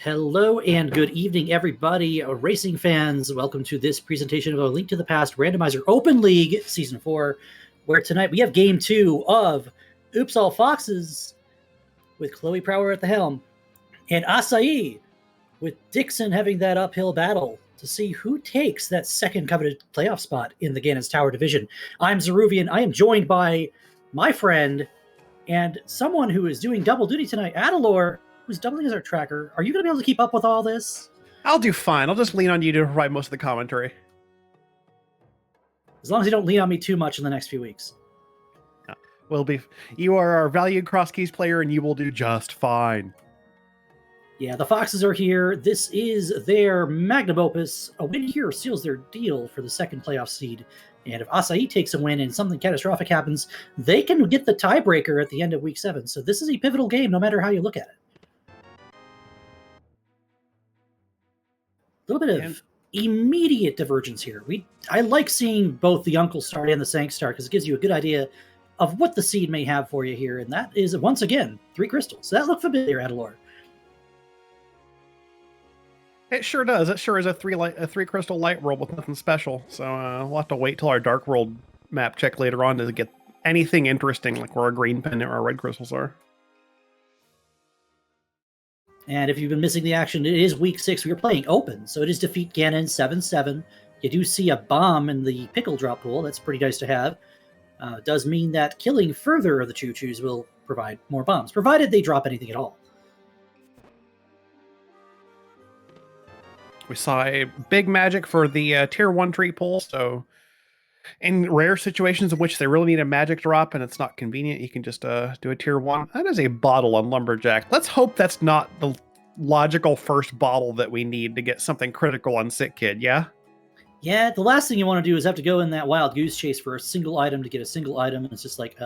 Hello and good evening, everybody. Racing fans, welcome to this presentation of A Link to the Past Randomizer Open League Season 4, where tonight we have Game 2 of Oops All Foxes with Khloe Prower at the helm, and Acai with Dickson having that uphill battle to see who takes that second coveted playoff spot in the Gannon's Tower division. I'm Zeruvian. I am joined by my friend and someone who is doing double duty tonight, Adalor, who's doubling as our tracker. Are you going to be able to keep up with all this? I'll do fine. I'll just lean on you to provide most of the commentary. As long as you don't lean on me too much in the next few weeks. You are our valued cross keys player, and you will do just fine. Yeah, the Foxes are here. This is their magnum opus. A win here seals their deal for the second playoff seed. And if Acai takes a win and something catastrophic happens, they can get the tiebreaker at the end of Week 7. So this is a pivotal game, no matter how you look at it. A little bit of immediate divergence here. I like seeing both the Uncle start and the Sank start because it gives you a good idea of what the seed may have for you here. And that is, once again, 3 crystals. That look familiar, Adalor. It sure does. It sure is a three crystal light world with nothing special. So we'll have to wait till our dark world map check later on to get anything interesting, like where our green pendant or our red crystals are. And if you've been missing the action, it is Week 6. We are playing open, so it is defeat Ganon 7-7. You do see a bomb in the pickle drop pool. That's pretty nice to have. Does mean that killing further of the choo-choos will provide more bombs, provided they drop anything at all. We saw a big magic for the tier 1 tree pull, so in rare situations in which they really need a magic drop and it's not convenient, you can just do a tier 1. That is a bottle on Lumberjack. Let's hope that's not the logical first bottle that we need to get something critical on Sick Kid, yeah? Yeah, the last thing you want to do is have to go in that wild goose chase for a single item to get a single item, and it's just like,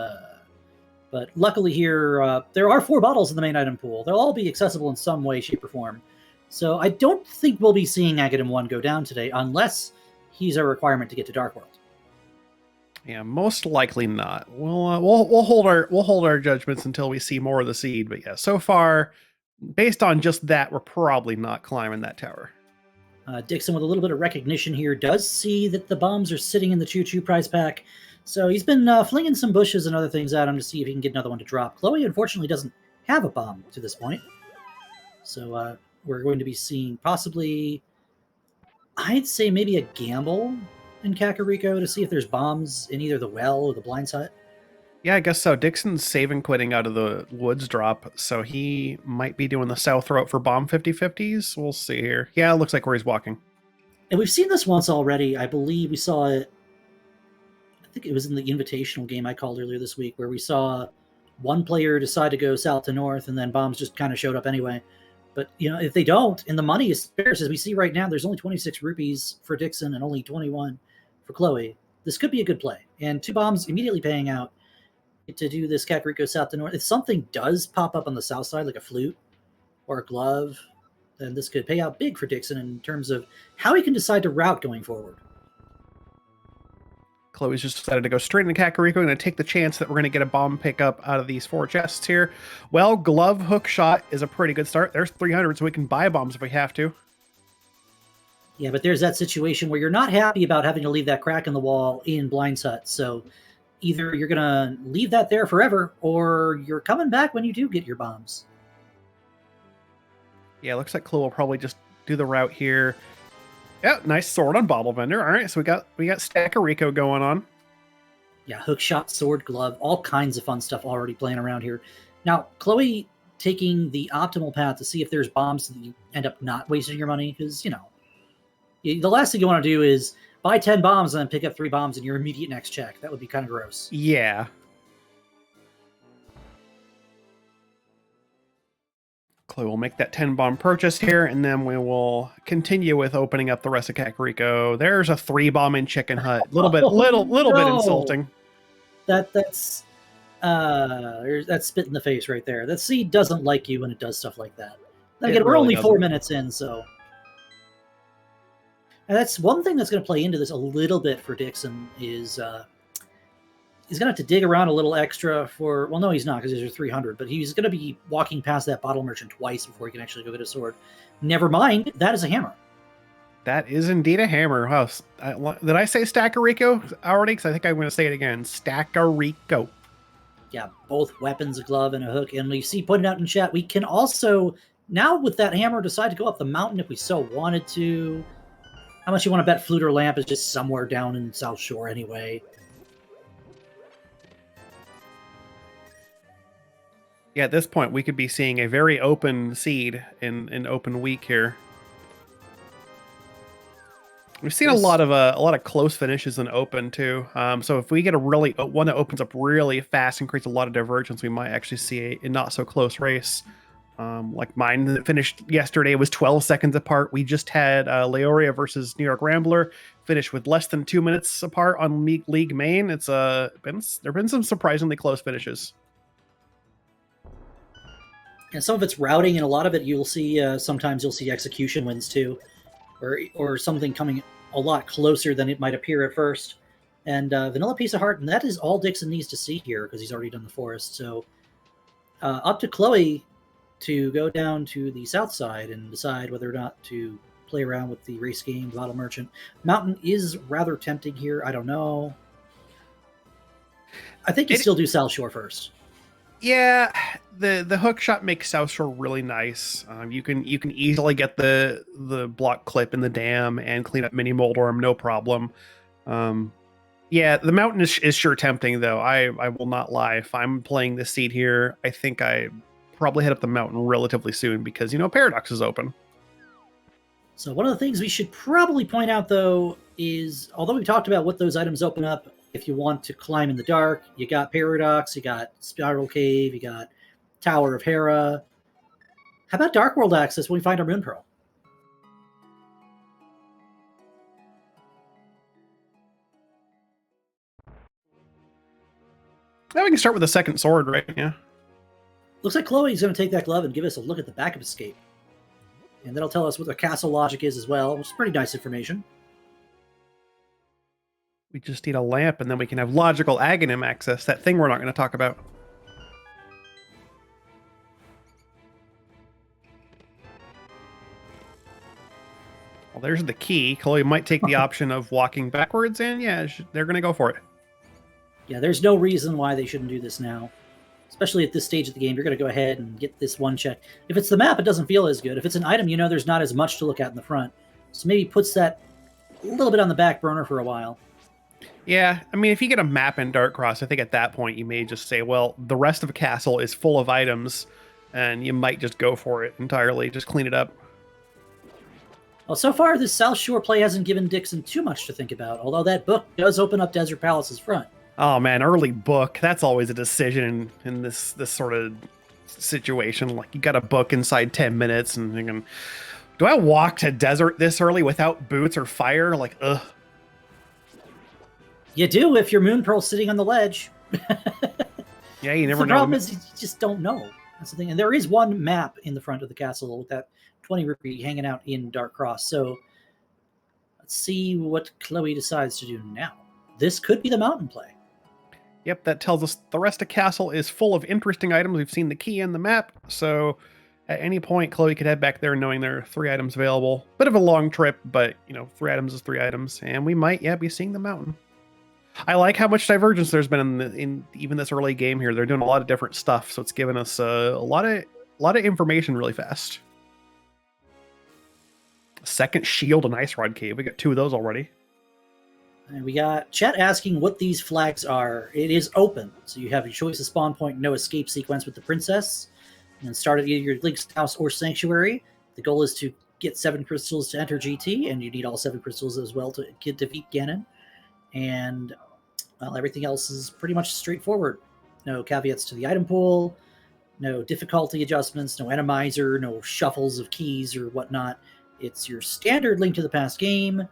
But luckily here, there are 4 bottles in the main item pool. They'll all be accessible in some way, shape, or form. So I don't think we'll be seeing Aghanim 1 go down today, unless he's a requirement to get to Dark World. Yeah, most likely not. We'll hold our judgments until we see more of the seed. But yeah, so far, based on just that, we're probably not climbing that tower. Dickson, with a little bit of recognition here, does see that the bombs are sitting in the choo-choo prize pack. So he's been flinging some bushes and other things at him to see if he can get another one to drop. Khloe, unfortunately, doesn't have a bomb to this point. So we're going to be seeing possibly, I'd say maybe a gamble in Kakariko to see if there's bombs in either the well or the blind side. Yeah, I guess so. Dickson's saving quitting out of the woods drop, so he might be doing the south route for bomb 50-50s. We'll see here. Yeah, it looks like where he's walking. And we've seen this once already. I believe we saw it, I think it was in the invitational game I called earlier this week, where we saw one player decide to go south to north, and then bombs just kind of showed up anyway. But, if they don't, and the money is scarce, as we see right now, there's only 26 rupees for Dickson and only 21 for Khloe. This could be a good play. And 2 bombs immediately paying out to do this Kakariko south to north. If something does pop up on the south side, like a flute or a glove, then this could pay out big for Dickson in terms of how he can decide to route going forward. Khloe's just decided to go straight into Kakariko. Going to take the chance that we're going to get a bomb pickup out of these 4 chests here. Well, glove hook shot is a pretty good start. There's 300, so we can buy bombs if we have to. Yeah, but there's that situation where you're not happy about having to leave that crack in the wall in Blind Hut. So either you're going to leave that there forever, or you're coming back when you do get your bombs. Yeah, looks like Khloe will probably just do the route here. Yeah, nice sword on Bottle Vendor. All right, so we got Stackerico going on. Yeah, hook shot, sword, glove, all kinds of fun stuff already playing around here. Now, Khloe taking the optimal path to see if there's bombs so that you end up not wasting your money, because, the last thing you want to do is buy 10 bombs and then pick up 3 bombs in your immediate next check. That would be kind of gross. Yeah. Khloe will make that 10 bomb purchase here, and then we will continue with opening up the rest of Kakariko. There's a 3 bomb in Chicken Hut. Little bit insulting. That's spit in the face right there. That seed doesn't like you when it does stuff like that. Then again, we're only 4 minutes in, so. And that's one thing that's going to play into this a little bit for Dickson is he's going to have to dig around a little extra for, well, no, he's not, because these are 300, but he's going to be walking past that bottle merchant twice before he can actually go get a sword. Never mind, that is a hammer. That is indeed a hammer. Oh, did I say Stackarico already? Because I think I'm going to say it again. Stackarico. Yeah, both weapons, a glove, and a hook. And we see pointed out in chat, we can also, now with that hammer, decide to go up the mountain if we so wanted to. How much you want to bet Flute or Lamp is just somewhere down in South Shore anyway? Yeah, at this point, we could be seeing a very open seed in open week here. We've seen a lot of close finishes in open too. So if we get one that opens up really fast and creates a lot of divergence, we might actually see a not so close race. Like mine that finished yesterday was 12 seconds apart. We just had Leoria versus New York Rambler finish with less than 2 minutes apart on League Main. It's there've been some surprisingly close finishes. And some of it's routing, and a lot of it you'll see. Sometimes you'll see execution wins too, or something coming a lot closer than it might appear at first. And Vanilla Piece of Heart, and that is all Dickson needs to see here because he's already done the forest. So up to Khloe to go down to the south side and decide whether or not to play around with the race game, Bottle Merchant. Mountain is rather tempting here. I don't know. I think you still do South Shore first. Yeah, the hook shot makes South Shore really nice. You can easily get the block clip in the dam and clean up mini Moldorm, no problem. Yeah, the mountain is sure tempting though. I will not lie. If I'm playing this seed here, I think I probably head up the mountain relatively soon because Paradox is open. So one of the things we should probably point out though is, although we talked about what those items open up, if you want to climb in the dark, you got Paradox, you got Spiral Cave, you got Tower of Hera. How about Dark World access when we find our Moon Pearl? Now we can start with the second sword, right? Yeah. Looks like Khloe's going to take that glove and give us a look at the backup escape. And that'll tell us what the castle logic is as well, which is pretty nice information. We just need a lamp, and then we can have logical Aghanim access, that thing we're not going to talk about. Well, there's the key. Khloe might take the option of walking backwards, and yeah, they're going to go for it. Yeah, there's no reason why they shouldn't do this now. Especially at this stage of the game, you're going to go ahead and get this one check. If it's the map, it doesn't feel as good. If it's an item, there's not as much to look at in the front. So maybe puts that a little bit on the back burner for a while. Yeah, I mean, if you get a map in Darkcross, I think at that point you may just say, well, the rest of the castle is full of items, and you might just go for it entirely, just clean it up. Well, so far, this South Shore play hasn't given Dickson too much to think about, although that book does open up Desert Palace's front. Oh man, early book, that's always a decision in this sort of situation. Like, you got a book inside 10 minutes, and you're thinking, do I walk to desert this early without boots or fire? Like, ugh. You do if your Moon Pearl's sitting on the ledge. Yeah, you never know. The problem is you just don't know. That's the thing. And there is one map in the front of the castle with that 20 rupee hanging out in Darkcross. So let's see what Khloe decides to do now. This could be the mountain play. Yep, that tells us the rest of castle is full of interesting items. We've seen the key and the map, so at any point Khloe could head back there knowing there are 3 items available. Bit of a long trip, but 3 items is 3 items, and we might be seeing the mountain. I like how much divergence there's been in even this early game here. They're doing a lot of different stuff, so it's given us a lot of information really fast. Second shield and ice rod cave. We got 2 of those already. And we got chat asking what these flags are. It is open, so you have your choice of spawn point, no escape sequence with the princess, and then start at either your Link's house or sanctuary. The goal is to get 7 crystals to enter GT, and you need all 7 crystals as well to defeat Ganon. And well, everything else is pretty much straightforward. No caveats to the item pool, no difficulty adjustments, no enemizer, no shuffles of keys or whatnot. It's your standard Link to the Past game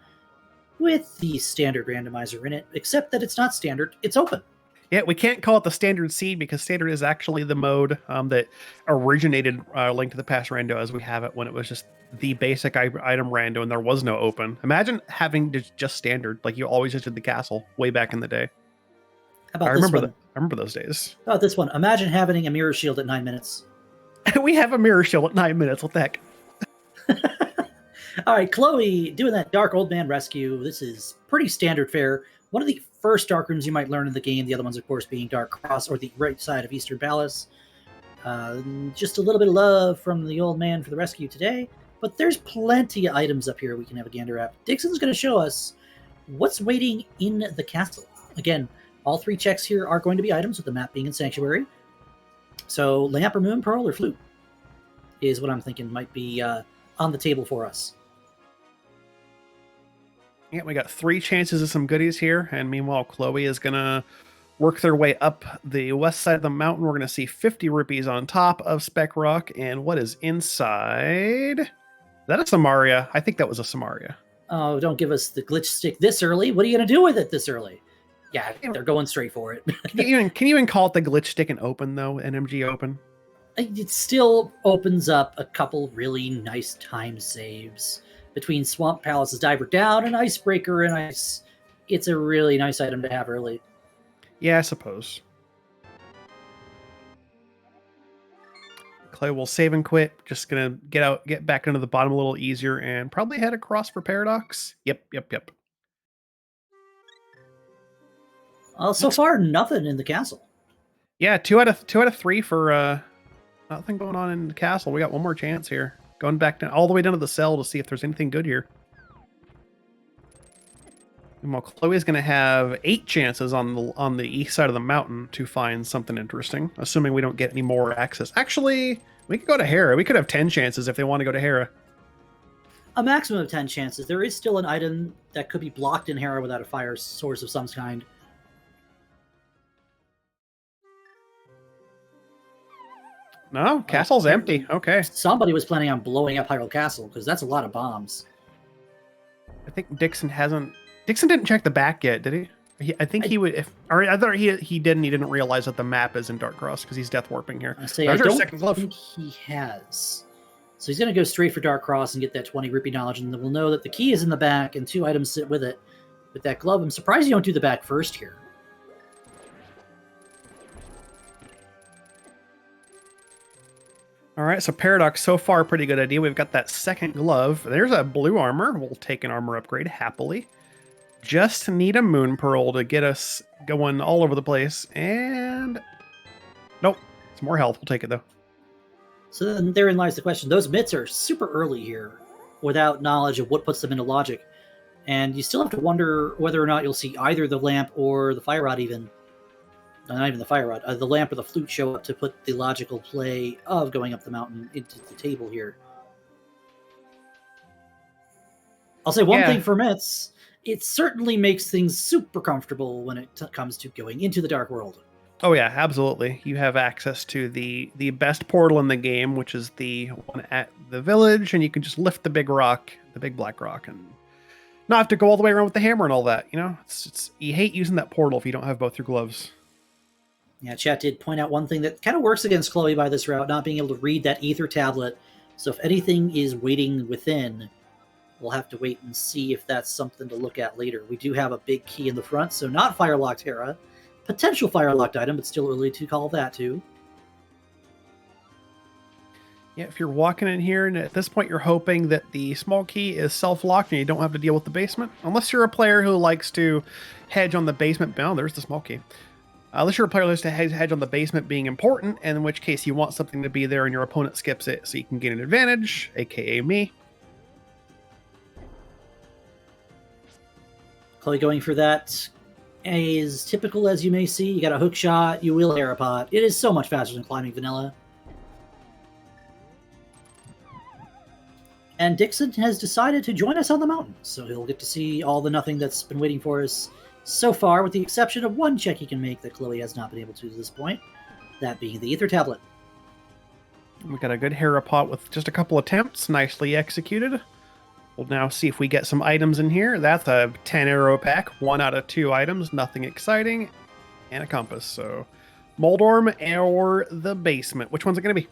with the standard randomizer in it, except that it's not standard, it's open. Yeah, we can't call it the standard seed because standard is actually the mode that originated Link to the Past rando as we have it when it was just the basic item rando and there was no open. Imagine having just standard, like you always just did the castle way back in the day. How about I this remember one? I remember those days. How about this one? Imagine having a mirror shield at 9 minutes. We have a mirror shield at 9 minutes. What the heck? All right, Khloe doing that Dark Old Man rescue. This is pretty standard fare. One of the first Dark Rooms you might learn in the game. The other ones, of course, being Dark Cross or the right side of Eastern Palace. Just a little bit of love from the old man for the rescue today. But there's plenty of items up here we can have a gander at. Dickson's going to show us what's waiting in the castle. Again, all 3 checks here are going to be items, with the map being in Sanctuary. So lamp or moon pearl or flute is what I'm thinking might be on the table for us. Yeah, we got 3 chances of some goodies here, and meanwhile, Khloe is gonna work their way up the west side of the mountain. We're gonna see 50 rupees on top of Spec Rock, and what is inside? Is that a Samaria? I think that was a Samaria. Oh, don't give us the glitch stick this early. What are you gonna do with it this early? Yeah, they're going straight for it. Can you even call it the glitch stick and open though? NMG open. It still opens up a couple really nice time saves between Swamp Palace's Diver Down and Icebreaker and Ice. It's a really nice item to have early. Yeah, I suppose. Khloe will save and quit. Just gonna get back into the bottom a little easier, and probably head across for Paradox. Yep. So far, nothing in the castle. Yeah, two out of 3 for nothing going on in the castle. We got one more chance here. Going back down, all the way down to the cell to see if there's anything good here. And while Khloe is going to have 8 chances on the east side of the mountain to find something interesting, assuming we don't get any more access. Actually, we could go to Hera. We could have 10 chances if they want to go to Hera. A maximum of 10 chances. There is still an item that could be blocked in Hera without a fire source of some kind. No, castle's empty. Okay. Somebody was planning on blowing up Hyrule Castle, because that's a lot of bombs. I think Dickson didn't check the back yet, did he? I think he would. I thought he didn't. He didn't realize that the map is in Dark Cross because he's death warping here. I don't think he has. So he's going to go straight for Dark Cross and get that 20 rupee knowledge, and then we'll know that the key is in the back and 2 items sit with it. With that glove, I'm surprised you don't do the back first here. All right, so Paradox, so far, pretty good idea. We've got that second glove. There's a blue armor. We'll take an armor upgrade happily. Just need a moon pearl to get us going all over the place. And nope, it's more health. We'll take it, though. So then therein lies the question. Those mitts are super early here without knowledge of what puts them into logic. And you still have to wonder whether or not you'll see either the lamp or the fire rod even. Not even the fire rod. The lamp or the flute show up to put the logical play of going up the mountain into the table here. I'll say one thing for mitts. It certainly makes things super comfortable when it comes to going into the Dark World. Oh yeah, absolutely. You have access to the best portal in the game, which is the one at the village, and you can just lift the big rock, the big black rock, and not have to go all the way around with the hammer and all that. You know, it's you hate using that portal if you don't have both your gloves. Yeah, chat did point out one thing that kind of works against Khloe by this route, not being able to read that ether tablet. So if anything is waiting within, we'll have to wait and see if that's something to look at later. We do have a big key in the front, so not fire-locked Hera. Potential fire-locked item, but still early to call that too. Yeah, if you're walking in here, and at this point you're hoping that the small key is self-locked and you don't have to deal with the basement. Unless you're a player who likes to hedge on the basement. Oh, there's the small key. Unless you're a player who likes to hedge on the basement being important, and in which case you want something to be there and your opponent skips it so you can gain an advantage, aka me. Khloe going for that is typical, as you may see. You got a hook shot, you will air a pot. It is so much faster than climbing vanilla. And Dickson has decided to join us on the mountain, so he'll get to see all the nothing that's been waiting for us so far, with the exception of one check he can make that Khloe has not been able to this point, that being the Ether Tablet. We got a good Hera pot with just a couple attempts, nicely executed. We'll now see if we get some items in here. That's a 10 arrow pack, 1 out of 2 items, nothing exciting, and a compass. So, Moldorm or the basement. Which one's it going to be?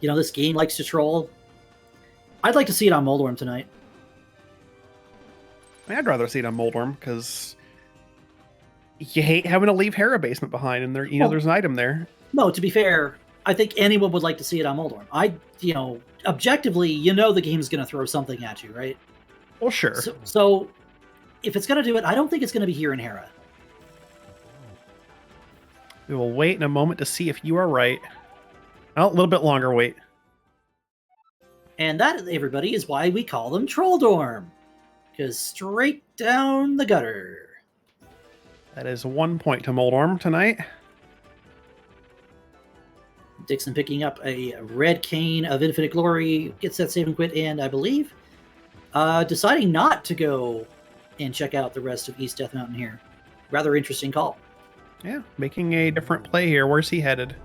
You know, this game likes to troll. I'd like to see it on Moldorm tonight. I'd rather see it on Moldorm because you hate having to leave Hera basement behind, and there's an item there. No, to be fair, I think anyone would like to see it on Moldorm. Objectively, the game's going to throw something at you, right? Well, sure. So if it's going to do it, I don't think it's going to be here in Hera. We will wait in a moment to see if you are right. Well, a little bit longer wait. And that, everybody, is why we call them Troll Dorm. Because straight down the gutter. That is 1 point to Moldorm tonight. Dickson picking up a red cane of Infinite Glory, gets that save and quit, and I believe deciding not to go and check out the rest of East Death Mountain here. Rather interesting call. Yeah, making a different play here. Where's he headed?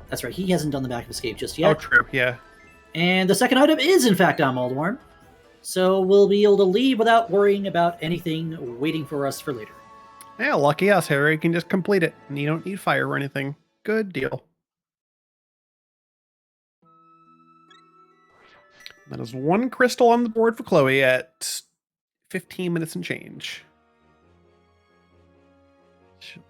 That's right, he hasn't done the back of escape just yet. Oh, true, yeah. And the second item is, in fact, on Moldorm. So we'll be able to leave without worrying about anything waiting for us for later. Yeah, lucky us, Harry. You can just complete it, and you don't need fire or anything. Good deal. That is 1 crystal on the board for Khloe at 15 minutes and change.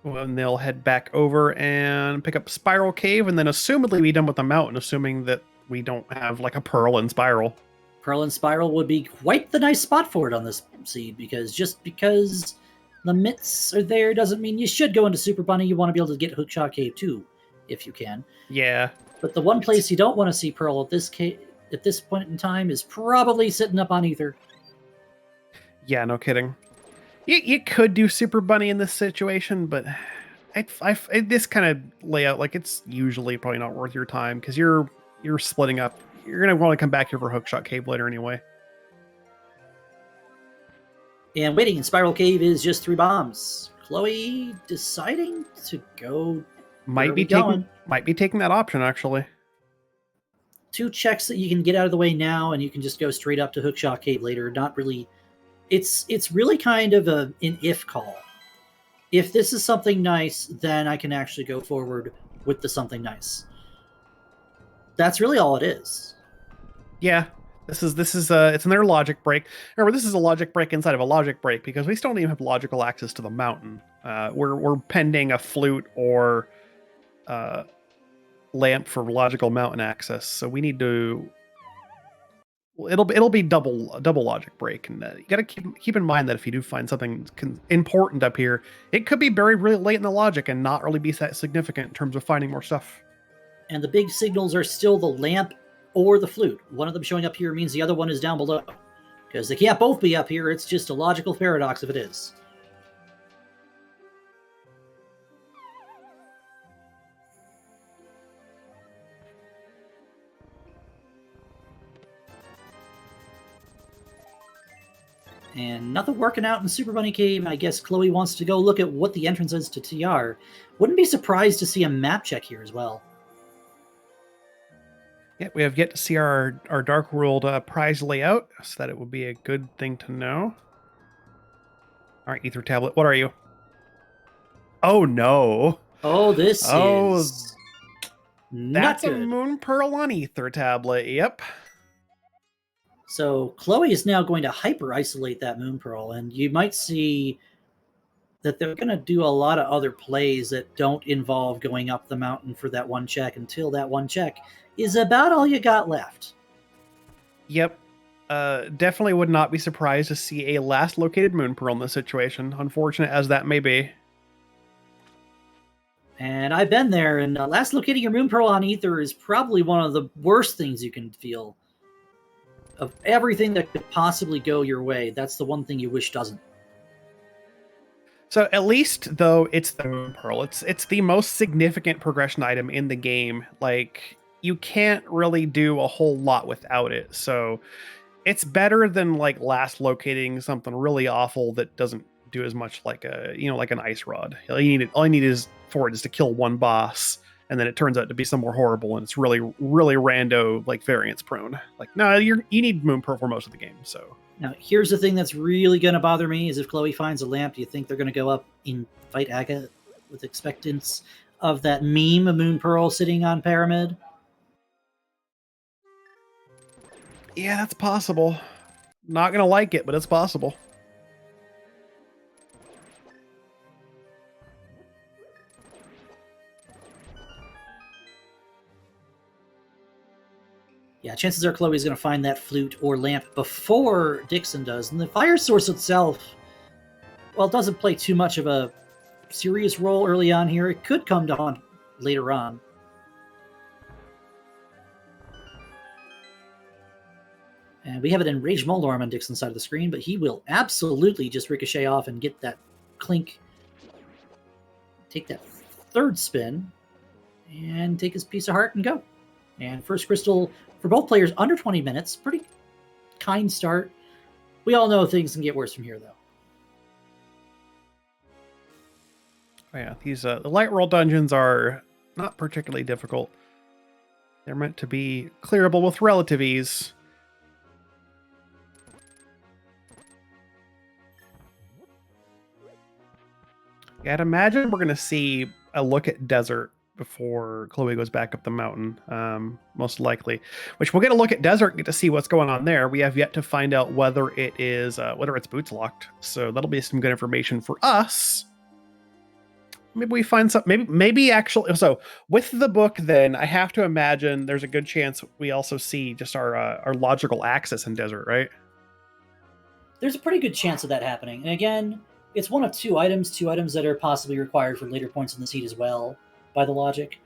And they'll head back over and pick up Spiral Cave, and then assumedly be done with the mountain, assuming that we don't have like a Pearl and Spiral. Pearl and Spiral would be quite the nice spot for it on this seed, because just because the mitts are there doesn't mean you should go into Super Bunny. You want to be able to get Hookshot Cave too, if you can. Yeah. But the one place you don't want to see Pearl at this point in time is probably sitting up on Ether. Yeah, no kidding. You could do Super Bunny in this situation, but this kind of layout, like, it's usually probably not worth your time because you're splitting up. You're gonna want to come back here for Hookshot Cave later anyway. And waiting in Spiral Cave is just 3 bombs. Khloe deciding to go. Might be taking that option actually. 2 checks that you can get out of the way now, and you can just go straight up to Hookshot Cave later. Not really. It's really kind of an if call. If this is something nice, then I can actually go forward with the something nice. That's really all it is. Yeah, this is it's another logic break. Remember, this is a logic break inside of a logic break because we still don't even have logical access to the mountain. We're pending a flute or lamp for logical mountain access, so we need to. It'll be double logic break, and you got to keep in mind that if you do find something important up here, it could be buried really late in the logic and not really be that significant in terms of finding more stuff. And the big signals are still the lamp or the flute. One of them showing up here means the other one is down below, because they can't both be up here. It's just a logical paradox if it is. And nothing working out in Super Bunny Cave. I guess Khloe wants to go look at what the entrance is to TR. Wouldn't be surprised to see a map check here as well. Yeah, we have yet to see our Dark World prize layout, so that it would be a good thing to know. All right, Ether Tablet, what are you? Oh, no. Oh, this is not that's good. A Moon Pearl on Ether Tablet, yep. So Khloe is now going to hyper-isolate that Moon Pearl, and you might see that they're going to do a lot of other plays that don't involve going up the mountain for that one check until that one check is about all you got left. Yep. Definitely would not be surprised to see a last located Moon Pearl in this situation, unfortunate as that may be. And I've been there, and last locating your Moon Pearl on Ether is probably one of the worst things you can feel. Of everything that could possibly go your way, that's the one thing you wish doesn't. So at least, though, it's the Moon Pearl. It's the most significant progression item in the game. Like, you can't really do a whole lot without it. So it's better than like last locating something really awful that doesn't do as much, like like an ice rod. All you need is for it is to kill one boss, and then it turns out to be some more horrible, and it's really, really rando, like variance prone. Like, no, you need Moon Pearl for most of the game. So now, here's the thing that's really going to bother me: is if Khloe finds a lamp, do you think they're going to go up and fight Acai with expectance of that meme of Moon Pearl sitting on Pyramid? Yeah, that's possible. Not going to like it, but it's possible. Yeah, chances are Khloe's going to find that flute or lamp before Dickson does. And the fire source itself, well, it doesn't play too much of a serious role early on here. It could come to haunt later on. And we have an enraged Moldorm on Dickson's side of the screen, but he will absolutely just ricochet off and get that clink. Take that third spin and take his piece of heart and go. And first crystal for both players under 20 minutes. Pretty kind start. We all know things can get worse from here, though. Yeah, these the light roll dungeons are not particularly difficult. They're meant to be clearable with relative ease. Yeah, I'd imagine we're going to see a look at desert before Khloe goes back up the mountain, most likely. Which we'll get a look at desert and get to see what's going on there. We have yet to find out whether it is whether it's boots locked. So that'll be some good information for us. Maybe we find something. Maybe actually. So with the book, then I have to imagine there's a good chance we also see just our logical axis in desert, right? There's a pretty good chance of that happening. And again, it's one of two items that are possibly required for later points in the seed as well, by the logic.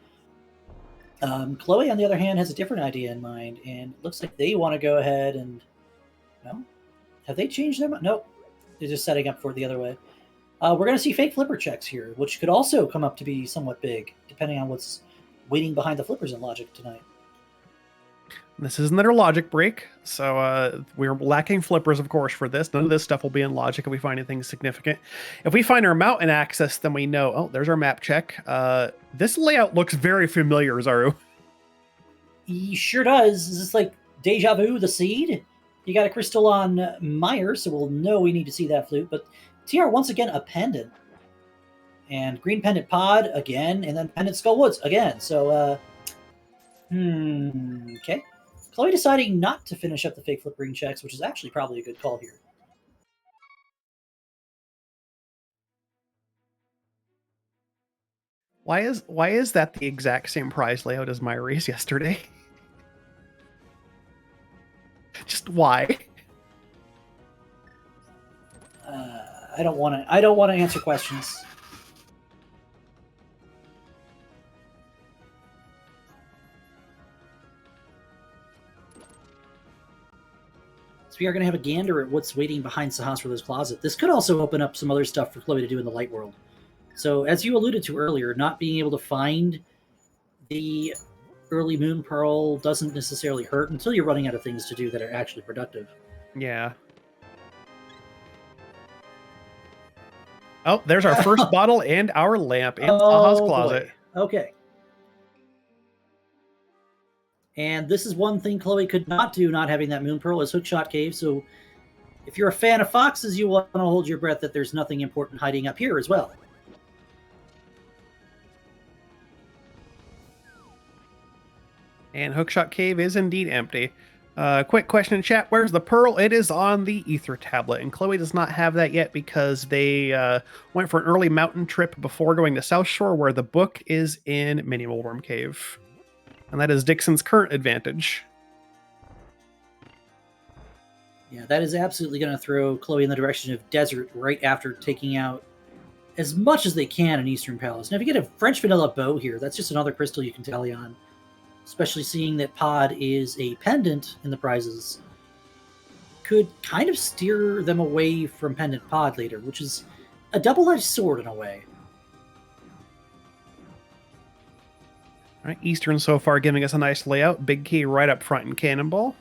Khloe, on the other hand, has a different idea in mind, and it looks like they want to go ahead and... No? Have they changed their mind? Nope. They're just setting up for it the other way. We're going to see fake flipper checks here, which could also come up to be somewhat big, depending on what's waiting behind the flippers in logic tonight. This is another logic break, so we're lacking flippers, of course, for this. None of this stuff will be in logic if we find anything significant. If we find our mountain axis, then we know, oh, there's our map check. This layout looks very familiar, Zaru. He sure does. Is this like Deja Vu, the seed? You got a crystal on Meyer, so we'll know we need to see that flute. But TR, once again, a pendant. And green pendant pod again, and then pendant skull woods again. So, okay. Khloe deciding not to finish up the fake flip ring checks, which is actually probably a good call here. Why is that the exact same prize layout as my race yesterday? Just why? I don't want to answer questions. We are going to have a gander at what's waiting behind Sahasrara's closet. This could also open up some other stuff for Khloe to do in the light world. So, as you alluded to earlier, not being able to find the early moon pearl doesn't necessarily hurt until you're running out of things to do that are actually productive. Yeah. Oh, there's our first bottle and our lamp in Saha's closet. Boy. Okay. And this is one thing Khloe could not do, not having that moon pearl, is Hookshot Cave. So if you're a fan of foxes, you want to hold your breath that there's nothing important hiding up here as well. And Hookshot Cave is indeed empty. Quick question in chat. Where's the pearl? It is on the ether tablet. And Khloe does not have that yet because they went for an early mountain trip before going to South Shore, where the book is in Mini Moldworm Cave. And that is Dickson's current advantage. Yeah, that is absolutely going to throw Khloe in the direction of desert right after taking out as much as they can in Eastern Palace. Now, if you get a French vanilla bow here, that's just another crystal you can tally on. Especially seeing that pod is a pendant in the prizes. Could kind of steer them away from pendant pod later, which is a double-edged sword in a way. All right, Eastern so far giving us a nice layout. Big key right up front in Cannonball.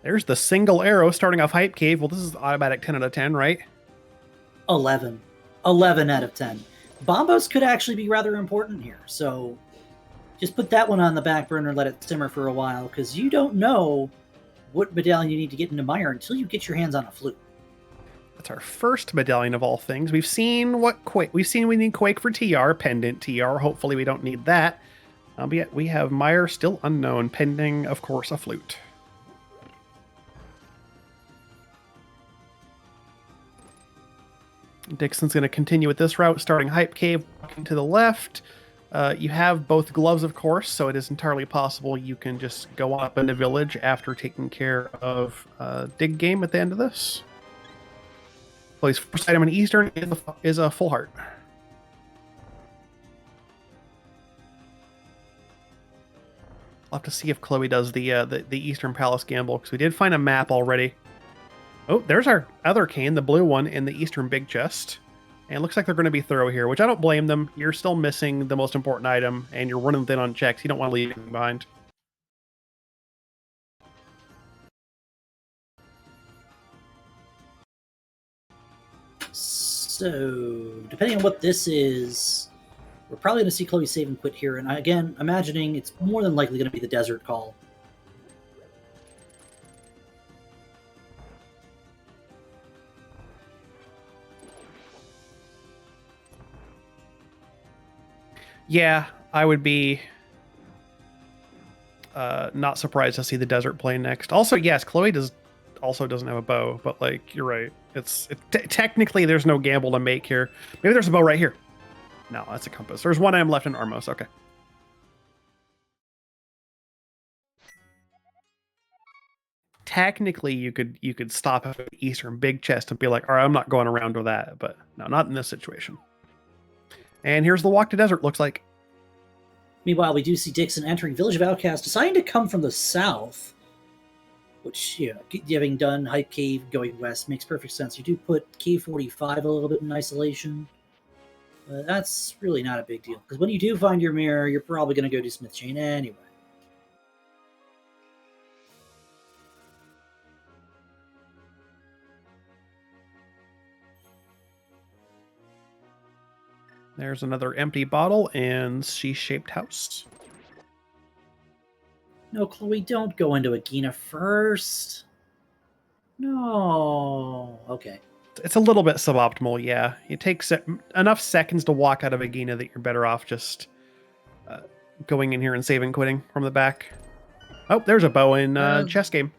There's the single arrow starting off Hype Cave. Well, this is automatic 10 out of 10, right? 11. 11 out of 10. Bombos could actually be rather important here, so just put that one on the back burner and let it simmer for a while, because you don't know what medallion you need to get into Meyer until you get your hands on a flute. That's our first medallion of all things. We've seen we need Quake for TR, pendant TR. Hopefully we don't need that. But yet we have Meyer still unknown, pending, of course, a flute. Dickson's going to continue with this route, starting Hype Cave, walking to the left. You have both gloves, of course, so it is entirely possible you can just go up in the village after taking care of Dig Game at the end of this. Chloe's first item in Eastern is a full heart. I'll have to see if Khloe does the Eastern Palace gamble, because we did find a map already. Oh, there's our other cane, the blue one, in the Eastern Big Chest. And it looks like they're going to be thorough here, which I don't blame them. You're still missing the most important item, and you're running thin on checks. You don't want to leave anything behind. So, depending on what this is, we're probably going to see Khloe save and quit here. And again, imagining it's more than likely going to be the desert call. Yeah, I would be not surprised to see the desert play next. Also, yes, Khloe doesn't have a bow, but like you're right. Technically there's no gamble to make here. Maybe there's a bow right here. No, that's a compass. There's one item left in Armos. Okay. Technically, you could stop at the Eastern Big Chest and be like, all right, I'm not going around with that, but no, not in this situation. And here's the walk to desert, looks like. Meanwhile, we do see Dickson entering Village of Outcasts, deciding to come from the south, which, you know, having done Hype Cave going west makes perfect sense. You do put K45 a little bit in isolation, but that's really not a big deal, because when you do find your mirror, you're probably going to go to Smith Chain anyway. There's another empty bottle and C-shaped house. No, Khloe, don't go into Agina first. No. Okay. It's a little bit suboptimal, yeah. It takes enough seconds to walk out of Agina that you're better off just going in here and saving quitting from the back. Oh, there's a bow in chess game.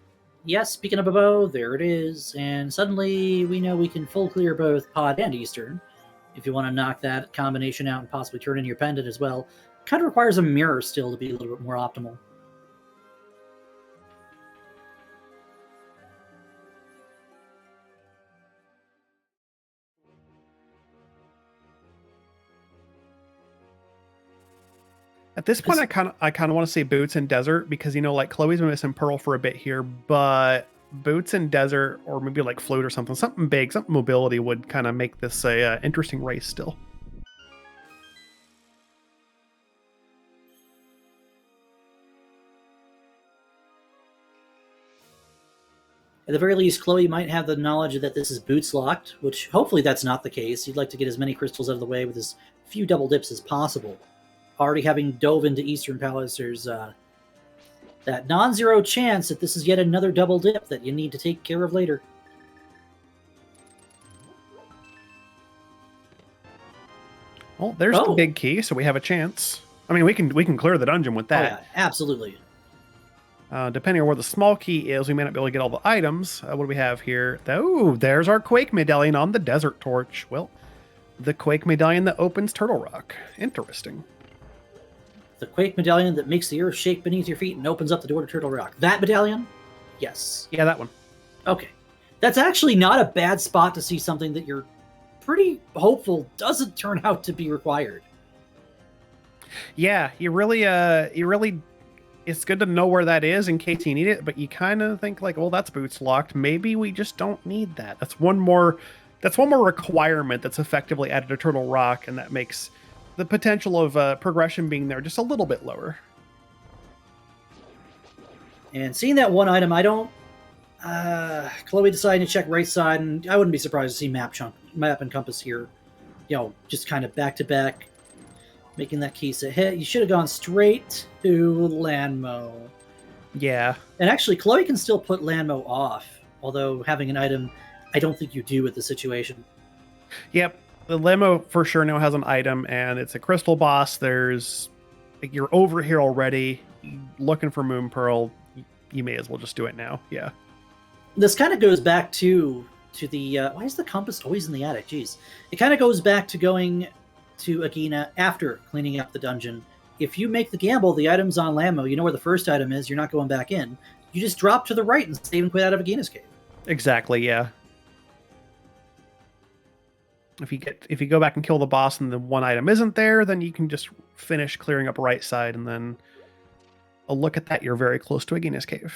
Yes, speaking of a bow, there it is. And suddenly we know we can full clear both Pod and Eastern. If you want to knock that combination out and possibly turn in your pendant as well. Kind of requires a mirror still to be a little bit more optimal. At this point, I kind of want to say Boots and Desert, because, you know, like Chloe's been missing Pearl for a bit here, but Boots and Desert, or maybe like Float or something big, something mobility would kind of make this a interesting race still. At the very least, Khloe might have the knowledge that this is Boots locked, which hopefully that's not the case. You'd like to get as many crystals out of the way with as few double dips as possible. Already having dove into Eastern Palace, there's that non-zero chance that this is yet another double dip that you need to take care of later. Well, there's the big key, so we have a chance. I mean, we can clear the dungeon with that. Oh, yeah, absolutely. Depending on where the small key is, we may not be able to get all the items. What do we have here? Oh, there's our Quake medallion on the Desert Torch. Well, the Quake medallion that opens Turtle Rock. Interesting. The Quake medallion that makes the earth shake beneath your feet and opens up the door to Turtle Rock. That medallion? Yes. Yeah, that one. Okay. That's actually not a bad spot to see something that you're pretty hopeful doesn't turn out to be required. Yeah, you really it's good to know where that is in case you need it, but you kind of think like, well, that's Boots locked. Maybe we just don't need that. That's one more requirement that's effectively added to Turtle Rock, and that makes the potential of progression being there just a little bit lower. And seeing that one item, I don't... Khloe deciding to check right side, and I wouldn't be surprised to see map and compass here. You know, just kind of back-to-back, making that case a hit. You should have gone straight to Landmo. Yeah. And actually, Khloe can still put Landmo off, although having an item, I don't think you do with the situation. Yep. The limo for sure now has an item, and it's a crystal boss. You're over here already, looking for Moon Pearl. You may as well just do it now. Yeah. This kind of goes back to to the... why is the compass always in the attic? Jeez. It kind of goes back to going to Agina after cleaning up the dungeon. If you make the gamble, the item's on Lamo, you know where the first item is, you're not going back in. You just drop to the right and save and quit out of Agina's cave. Exactly, yeah. If you go back and kill the boss and the one item isn't there, then you can just finish clearing up right side, and then a look at that, you're very close to Agina's cave.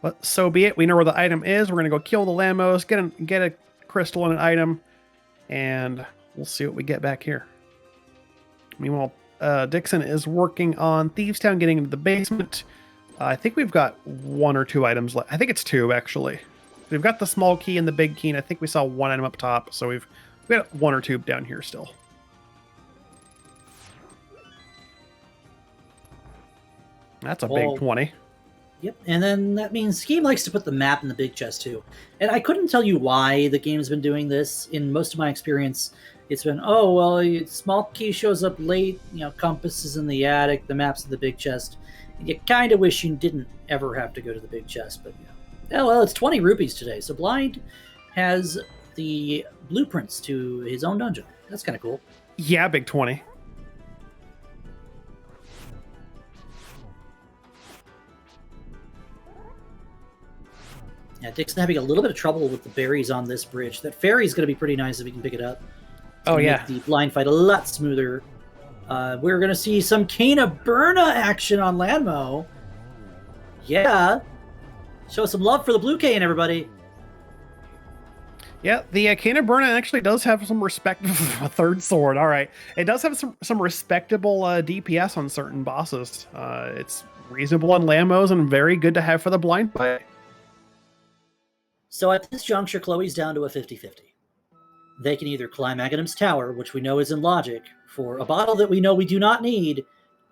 But so be it. We know where the item is. We're gonna go kill the Lamos, get a crystal and an item, and we'll see what we get back here. Meanwhile, Dickson is working on Thieves Town, getting into the basement. I think we've got 1 or 2 items left. I think it's 2, actually. We've got the small key and the big key, and I think we saw 1 item up top, so we've got 1 or 2 down here still. That's a big 20. Yep, and then that means Scheme likes to put the map in the big chest, too. And I couldn't tell you why the game's been doing this. In most of my experience, it's been, oh, well, small key shows up late, compass is in the attic, the map's in the big chest. And you kind of wish you didn't ever have to go to the big chest, but yeah, well, it's 20 rupees today, so Blind has the blueprints to his own dungeon. That's kind of cool. Yeah, big 20. Yeah, Dick's having a little bit of trouble with the berries on this bridge. That ferry's going to be pretty nice if we can pick it up. Oh, yeah. Make the blind fight a lot smoother. We're going to see some Kana Burna action on Lanmo. Yeah. Show some love for the blue cane, everybody. Yeah, the Kana Burna actually does have some respect. A third sword, all right. It does have some respectable DPS on certain bosses. It's reasonable on Lamos and very good to have for the blind fight. So at this juncture, Khloe's down to a 50-50. They can either climb Aghanim's tower, which we know is in logic, for a bottle that we know we do not need,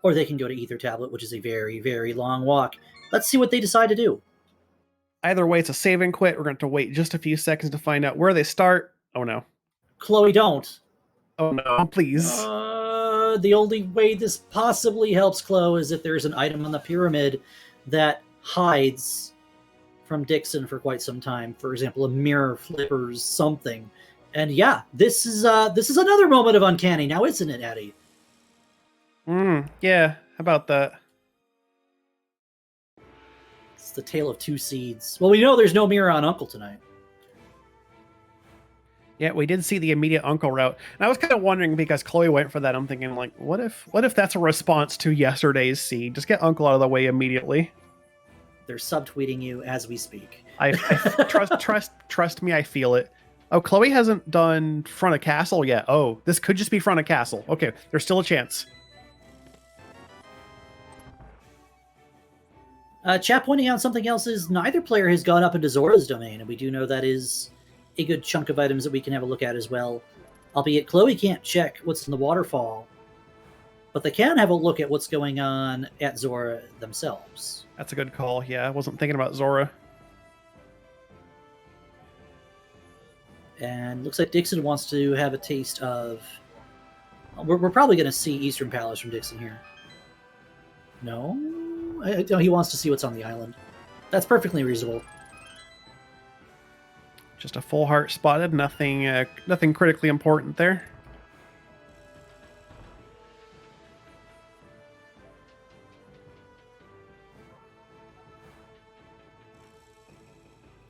or they can go to Ether Tablet, which is a very, very long walk. Let's see what they decide to do. Either way, it's a save and quit. We're going to have to wait just a few seconds to find out where they start. Oh, no. Khloe, don't. Oh, no, please. The only way this possibly helps Khloe is if there's an item on the pyramid that hides from Dickson for quite some time. For example, a mirror, flippers, something. And yeah, this is another moment of uncanny now, isn't it, Addie? Yeah, how about that? It's the tale of 2 seeds. Well, we know there's no mirror on Uncle tonight. Yeah, we did see the immediate Uncle route. And I was kind of wondering, because Khloe went for that, I'm thinking, like, what if that's a response to yesterday's seed? Just get Uncle out of the way immediately. They're subtweeting you as we speak. I trust me, I feel it. Oh, Khloe hasn't done front of castle yet. Oh, this could just be front of castle. Okay, there's still a chance. Chat pointing out something else is neither player has gone up into Zora's domain, and we do know that is a good chunk of items that we can have a look at as well. Albeit Khloe can't check what's in the waterfall, but they can have a look at what's going on at Zora themselves. That's a good call. Yeah, I wasn't thinking about Zora. And looks like Dickson wants to have a taste of... We're probably going to see Eastern Palace from Dickson here. No? He wants to see what's on the island. That's perfectly reasonable. Just a full heart spotted. Nothing critically important there.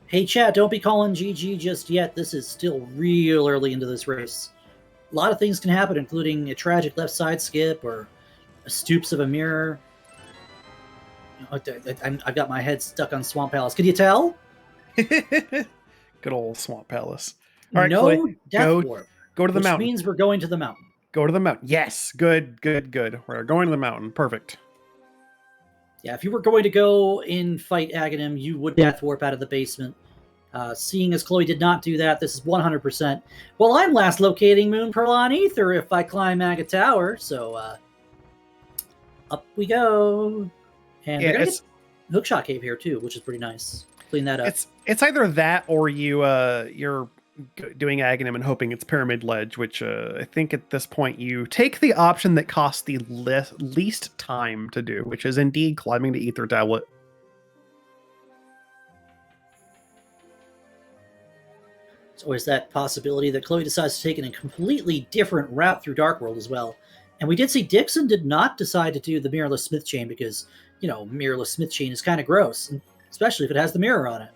Hey, chat, don't be calling GG just yet. This is still real early into this race. A lot of things can happen, including a tragic left side skip or a stoops of a mirror. I've got my head stuck on Swamp Palace. Can you tell? Good old Swamp Palace. All right, no Khloe, death warp. Go to the mountain. Which means we're going to the mountain. Go to the mountain. Yes, good. We're going to the mountain. Perfect. Yeah, if you were going to go and fight Aghanim, you would death warp out of the basement. Seeing as Khloe did not do that, this is 100%. Well, I'm last locating Moon Pearl on Ether if I climb Aga Tower, so up we go. And we're going to get Hookshot Cave here, too, which is pretty nice. Clean that up. It's either that or you're doing Aghanim and hoping it's Pyramid Ledge, which I think at this point you take the option that costs the least time to do, which is indeed climbing the Ether Tablet. There's always that possibility that Khloe decides to take a completely different route through Dark World as well. And we did see Dickson did not decide to do the mirrorless smith chain because, mirrorless smith chain is kind of gross, especially if it has the mirror on it.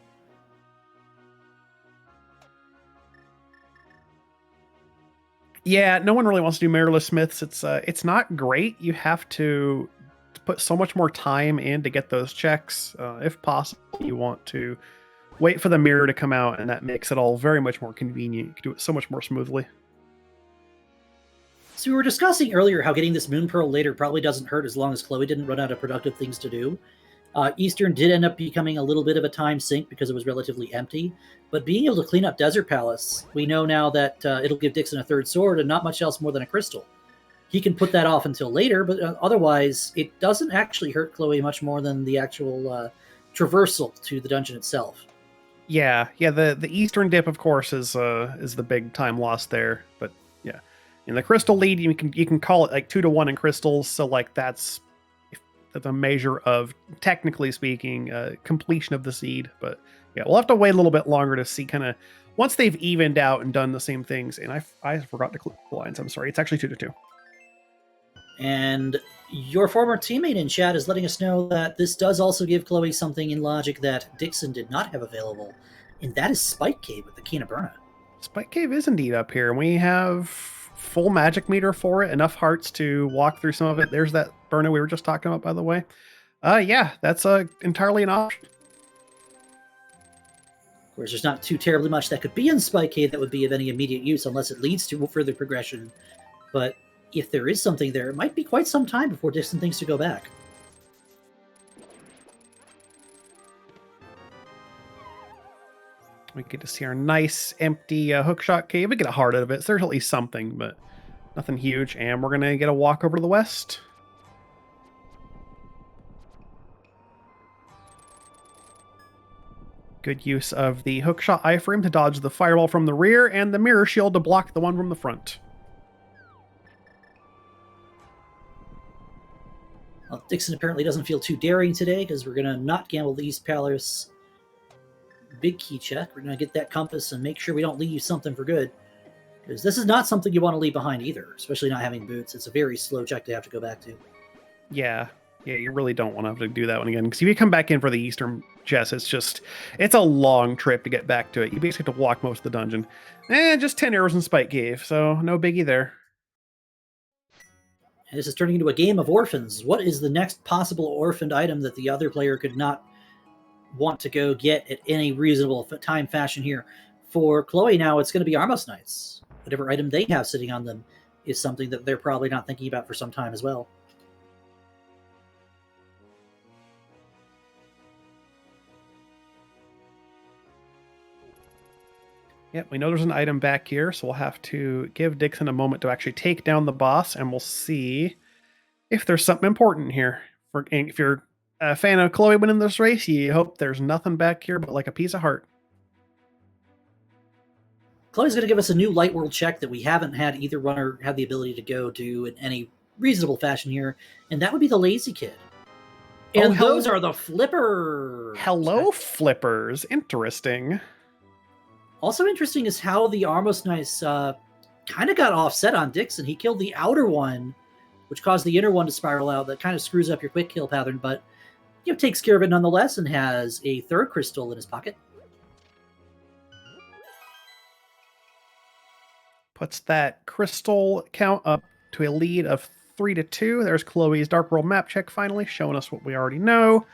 Yeah, no one really wants to do mirrorless smiths. It's not great. You have to put so much more time in to get those checks. If possible, you want to wait for the mirror to come out, and that makes it all very much more convenient. You can do it so much more smoothly. So we were discussing earlier how getting this Moon Pearl later probably doesn't hurt as long as Khloe didn't run out of productive things to do. Eastern did end up becoming a little bit of a time sink because it was relatively empty, but being able to clean up Desert Palace, we know now that it'll give Dickson a third sword and not much else more than a crystal. He can put that off until later, but otherwise, it doesn't actually hurt Khloe much more than the actual traversal to the dungeon itself. Yeah. The Eastern dip, of course, is the big time loss there. But yeah, in the crystal lead, you can call it like 2-1 in crystals. So like that's the measure of, technically speaking, completion of the seed. But yeah, we'll have to wait a little bit longer to see kind of once they've evened out and done the same things. And I forgot to click the lines. I'm sorry. It's actually 2-2. And your former teammate in chat is letting us know that this does also give Khloe something in logic that Dickson did not have available, and that is Spike Cave with the Key of Burna. Spike Cave is indeed up here, and we have full magic meter for it, enough hearts to walk through some of it. There's that Burna we were just talking about, by the way. Yeah, that's entirely an option. Of course, there's not too terribly much that could be in Spike Cave that would be of any immediate use unless it leads to further progression, but if there is something there, it might be quite some time before Dickson thinks to go back. We get to see our nice, empty hookshot cave. We get a heart out of it, so there's at least something, but nothing huge. And we're going to get a walk over to the west. Good use of the hookshot iframe to dodge the fireball from the rear, and the mirror shield to block the one from the front. Well, Dickson apparently doesn't feel too daring today because we're going to not gamble the East Palace big key check. We're going to get that compass and make sure we don't leave something for good. Because this is not something you want to leave behind either, especially not having boots. It's a very slow check to have to go back to. Yeah, you really don't want to have to do that one again. Because if you come back in for the Eastern chest, it's a long trip to get back to it. You basically have to walk most of the dungeon. And just 10 arrows in Spike Cave, so no biggie there. And this is turning into a game of orphans. What is the next possible orphaned item that the other player could not want to go get at any reasonable time fashion here? For Khloe now, it's going to be Armos Knights. Whatever item they have sitting on them is something that they're probably not thinking about for some time as well. Yep, we know there's an item back here, so we'll have to give Dickson a moment to actually take down the boss, and we'll see if there's something important here. If you're a fan of Khloe winning this race, you hope there's nothing back here but like a piece of heart. Khloe's going to give us a new Light World check that we haven't had either runner have the ability to go do in any reasonable fashion here, and that would be the Lazy Kid. And those are the flippers! Hello, flippers. Interesting. Also interesting is how the Armos Knights kind of got offset on Dickson. He killed the outer one, which caused the inner one to spiral out. That kind of screws up your quick kill pattern, but takes care of it nonetheless and has a third crystal in his pocket. Puts that crystal count up to a lead of 3-2. There's Khloe's Dark World map check finally, showing us what we already know.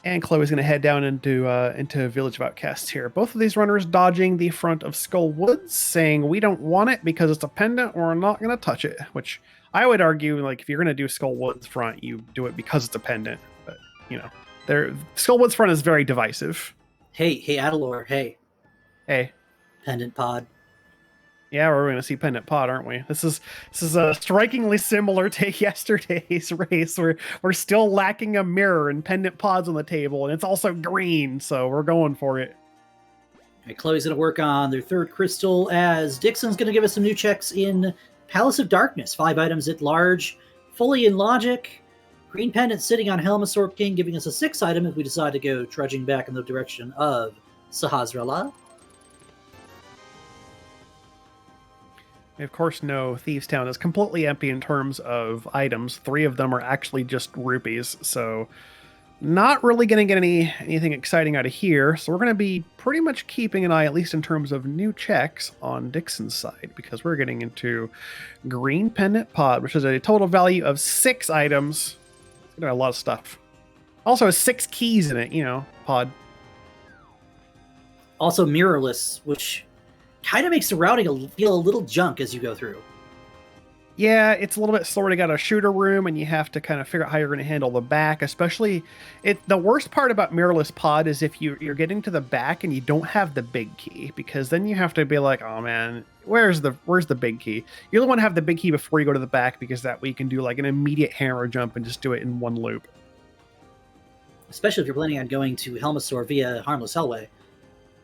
And Khloe's going to head down into Village of Outcasts here. Both of these runners dodging the front of Skull Woods, saying we don't want it because it's a pendant, or we're not going to touch it. Which I would argue, like, if you're going to do Skull Woods front, you do it because it's a pendant. But Skull Woods front is very divisive. Hey, Adalor, hey. Pendant pod. Yeah, we're going to see Pendant Pod, aren't we? This is strikingly similar to yesterday's race. We're still lacking a mirror and Pendant Pods on the table, and it's also green, so we're going for it. Right, Khloe's going to work on their third crystal, as Dickson's going to give us some new checks in Palace of Darkness. 5 items at large, fully in logic. Green Pendant sitting on Helmasorp King, giving us a 6th item if we decide to go trudging back in the direction of Sahasrahla. Of course, no, Thieves Town is completely empty in terms of items. 3 of them are actually just rupees, so not really going to get anything exciting out of here. So we're going to be pretty much keeping an eye, at least in terms of new checks, on Dickson's side, because we're getting into Green Pendant Pod, which is a total value of 6 items. It's got a lot of stuff. Also has 6 keys in it, pod. Also mirrorless, which kind of makes the routing feel a little junk as you go through. Yeah, it's a little bit slower to get a shooter room, and you have to kind of figure out how you're going to handle the back. Especially, the worst part about mirrorless pod is if you're getting to the back and you don't have the big key, because then you have to be like, oh man, where's the big key? You only want to have the big key before you go to the back, because that way you can do like an immediate hammer jump and just do it in one loop. Especially if you're planning on going to Helmasaur via Harmless Hellway.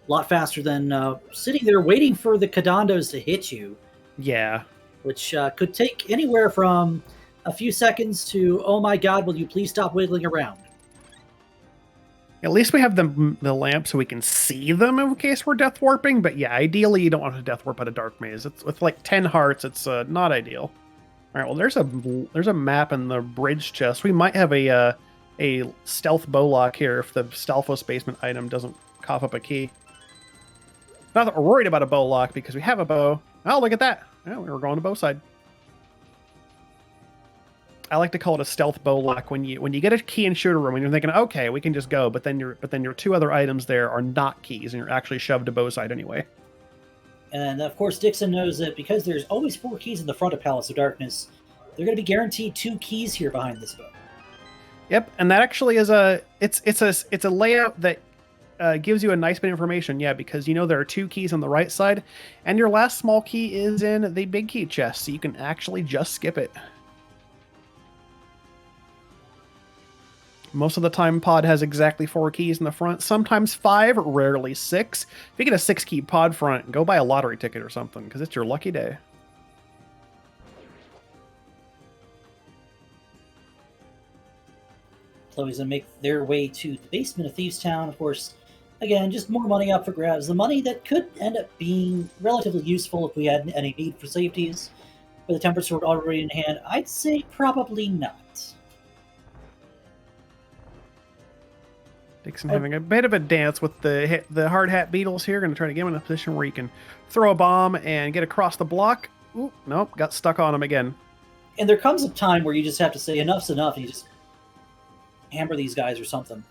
A lot faster than sitting there waiting for the Kadondos to hit you. Yeah. Which could take anywhere from a few seconds to, oh my god, will you please stop wiggling around? At least we have the lamp so we can see them in case we're death warping, but yeah, ideally you don't want to death warp at a dark maze. It's with like 10 hearts, it's not ideal. All right, well there's a map in the bridge chest. We might have a stealth bow lock here if the Stalfos basement item doesn't cough up a key. Not that we're worried about a bow lock because we have a bow. Oh, look at that. Oh, we were going to bow side. I like to call it a stealth bow lock when you get a key in shooter room and you're thinking, okay, we can just go, but then your 2 other items there are not keys and you're actually shoved to bow side anyway. And of course, Dickson knows that because there's always 4 keys in the front of Palace of Darkness, they're going to be guaranteed 2 keys here behind this bow. Yep, and that actually is a layout that gives you a nice bit of information, yeah, because there are 2 keys on the right side, and your last small key is in the big key chest, so you can actually just skip it. Most of the time, pod has exactly 4 keys in the front, sometimes 5, rarely 6. If you get a 6-key pod front, go buy a lottery ticket or something, because it's your lucky day. Khloe's going to make their way to the basement of Thieves Town, of course. Again, just more money up for grabs. The money that could end up being relatively useful if we had any need for safeties. With the Temper Sword already in hand, I'd say probably not. Dickson having a bit of a dance with the hard hat beetles here. Going to try to get him in a position where he can throw a bomb and get across the block. Ooh, nope, got stuck on him again. And there comes a time where you just have to say enough's enough, and you just hammer these guys or something.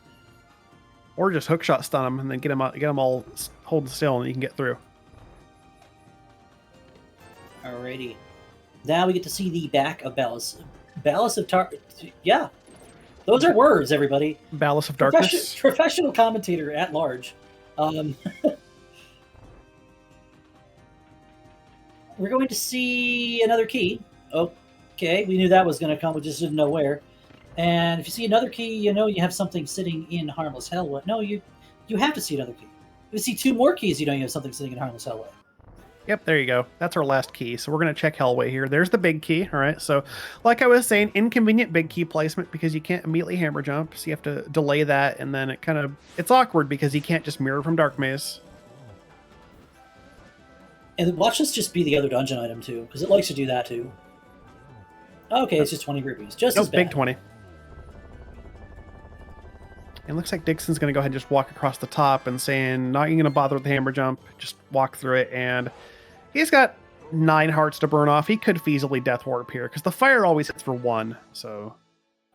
Or just hookshot stun them and then get them all holding still and you can get through. Alrighty. Now we get to see the back of Ballast of yeah. Those are words, everybody. Ballast of Darkness. Professional commentator at large. We're going to see another key. Okay, we knew that was going to come. We just didn't know where. And if you see another key, you have something sitting in Harmless Hellway. No, you have to see another key. If you see 2 more keys, you have something sitting in Harmless Hellway. Yep, there you go. That's our last key. So we're going to check Hellway here. There's the big key. All right. So like I was saying, inconvenient big key placement because you can't immediately hammer jump. So you have to delay that. And then it's awkward because you can't just mirror from Dark Maze. And watch this just be the other dungeon item too, because it likes to do that too. Okay, it's just 20 rupees. Just as bad. Big 20. It looks like Dickson's going to go ahead and just walk across the top and saying, not even going to bother with the hammer jump, just walk through it. And he's got 9 hearts to burn off. He could feasibly death warp here because the fire always hits for 1. So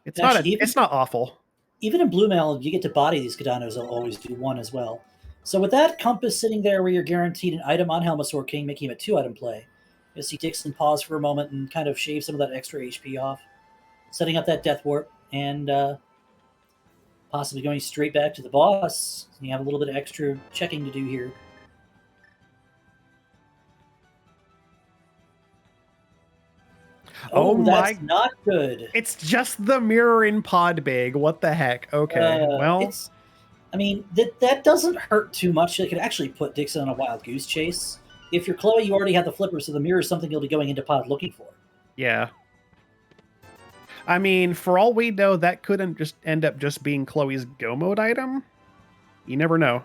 it's not awful. Even in Blue Mail, you get to body these Kadanos, they'll always do 1 as well. So with that compass sitting there where you're guaranteed an item on Helmasaur King, making him a 2-item play, you'll see Dickson pause for a moment and kind of shave some of that extra HP off, setting up that death warp, and possibly going straight back to the boss. You have a little bit of extra checking to do here. That's not good. It's just the mirror in pod big. What the heck? Okay, well... that doesn't hurt too much. It could actually put Dickson on a wild goose chase. If you're Khloe, you already have the flipper, so the mirror is something you'll be going into pod looking for. Yeah. I mean, for all we know, that couldn't just end up just being Khloe's go mode item. You never know.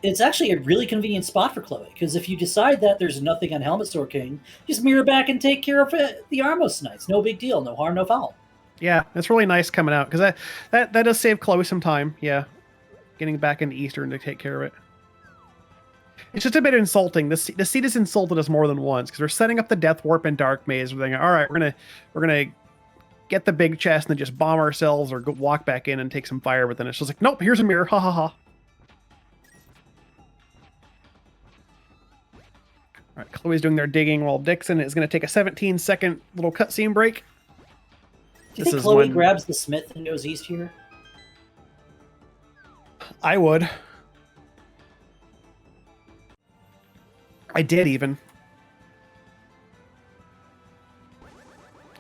It's actually a really convenient spot for Khloe, because if you decide that there's nothing on Helmet Sword King, just mirror back and take care of it, the Armos Knights. No big deal. No harm, no foul. Yeah, it's really nice coming out because that does save Khloe some time. Yeah, getting back into Eastern to take care of it. It's just a bit insulting. The seed has insulted us more than once because we're setting up the Death Warp and Dark Maze. We're thinking, all right, we're gonna get the big chest and then just bomb ourselves or go walk back in and take some fire. But then it's just like, nope, here's a mirror. Ha ha ha. All right, Chloe's doing their digging while Dickson is going to take a 17-second little cutscene break. Do you think Khloe grabs the Smith and goes east here? I would. I did even.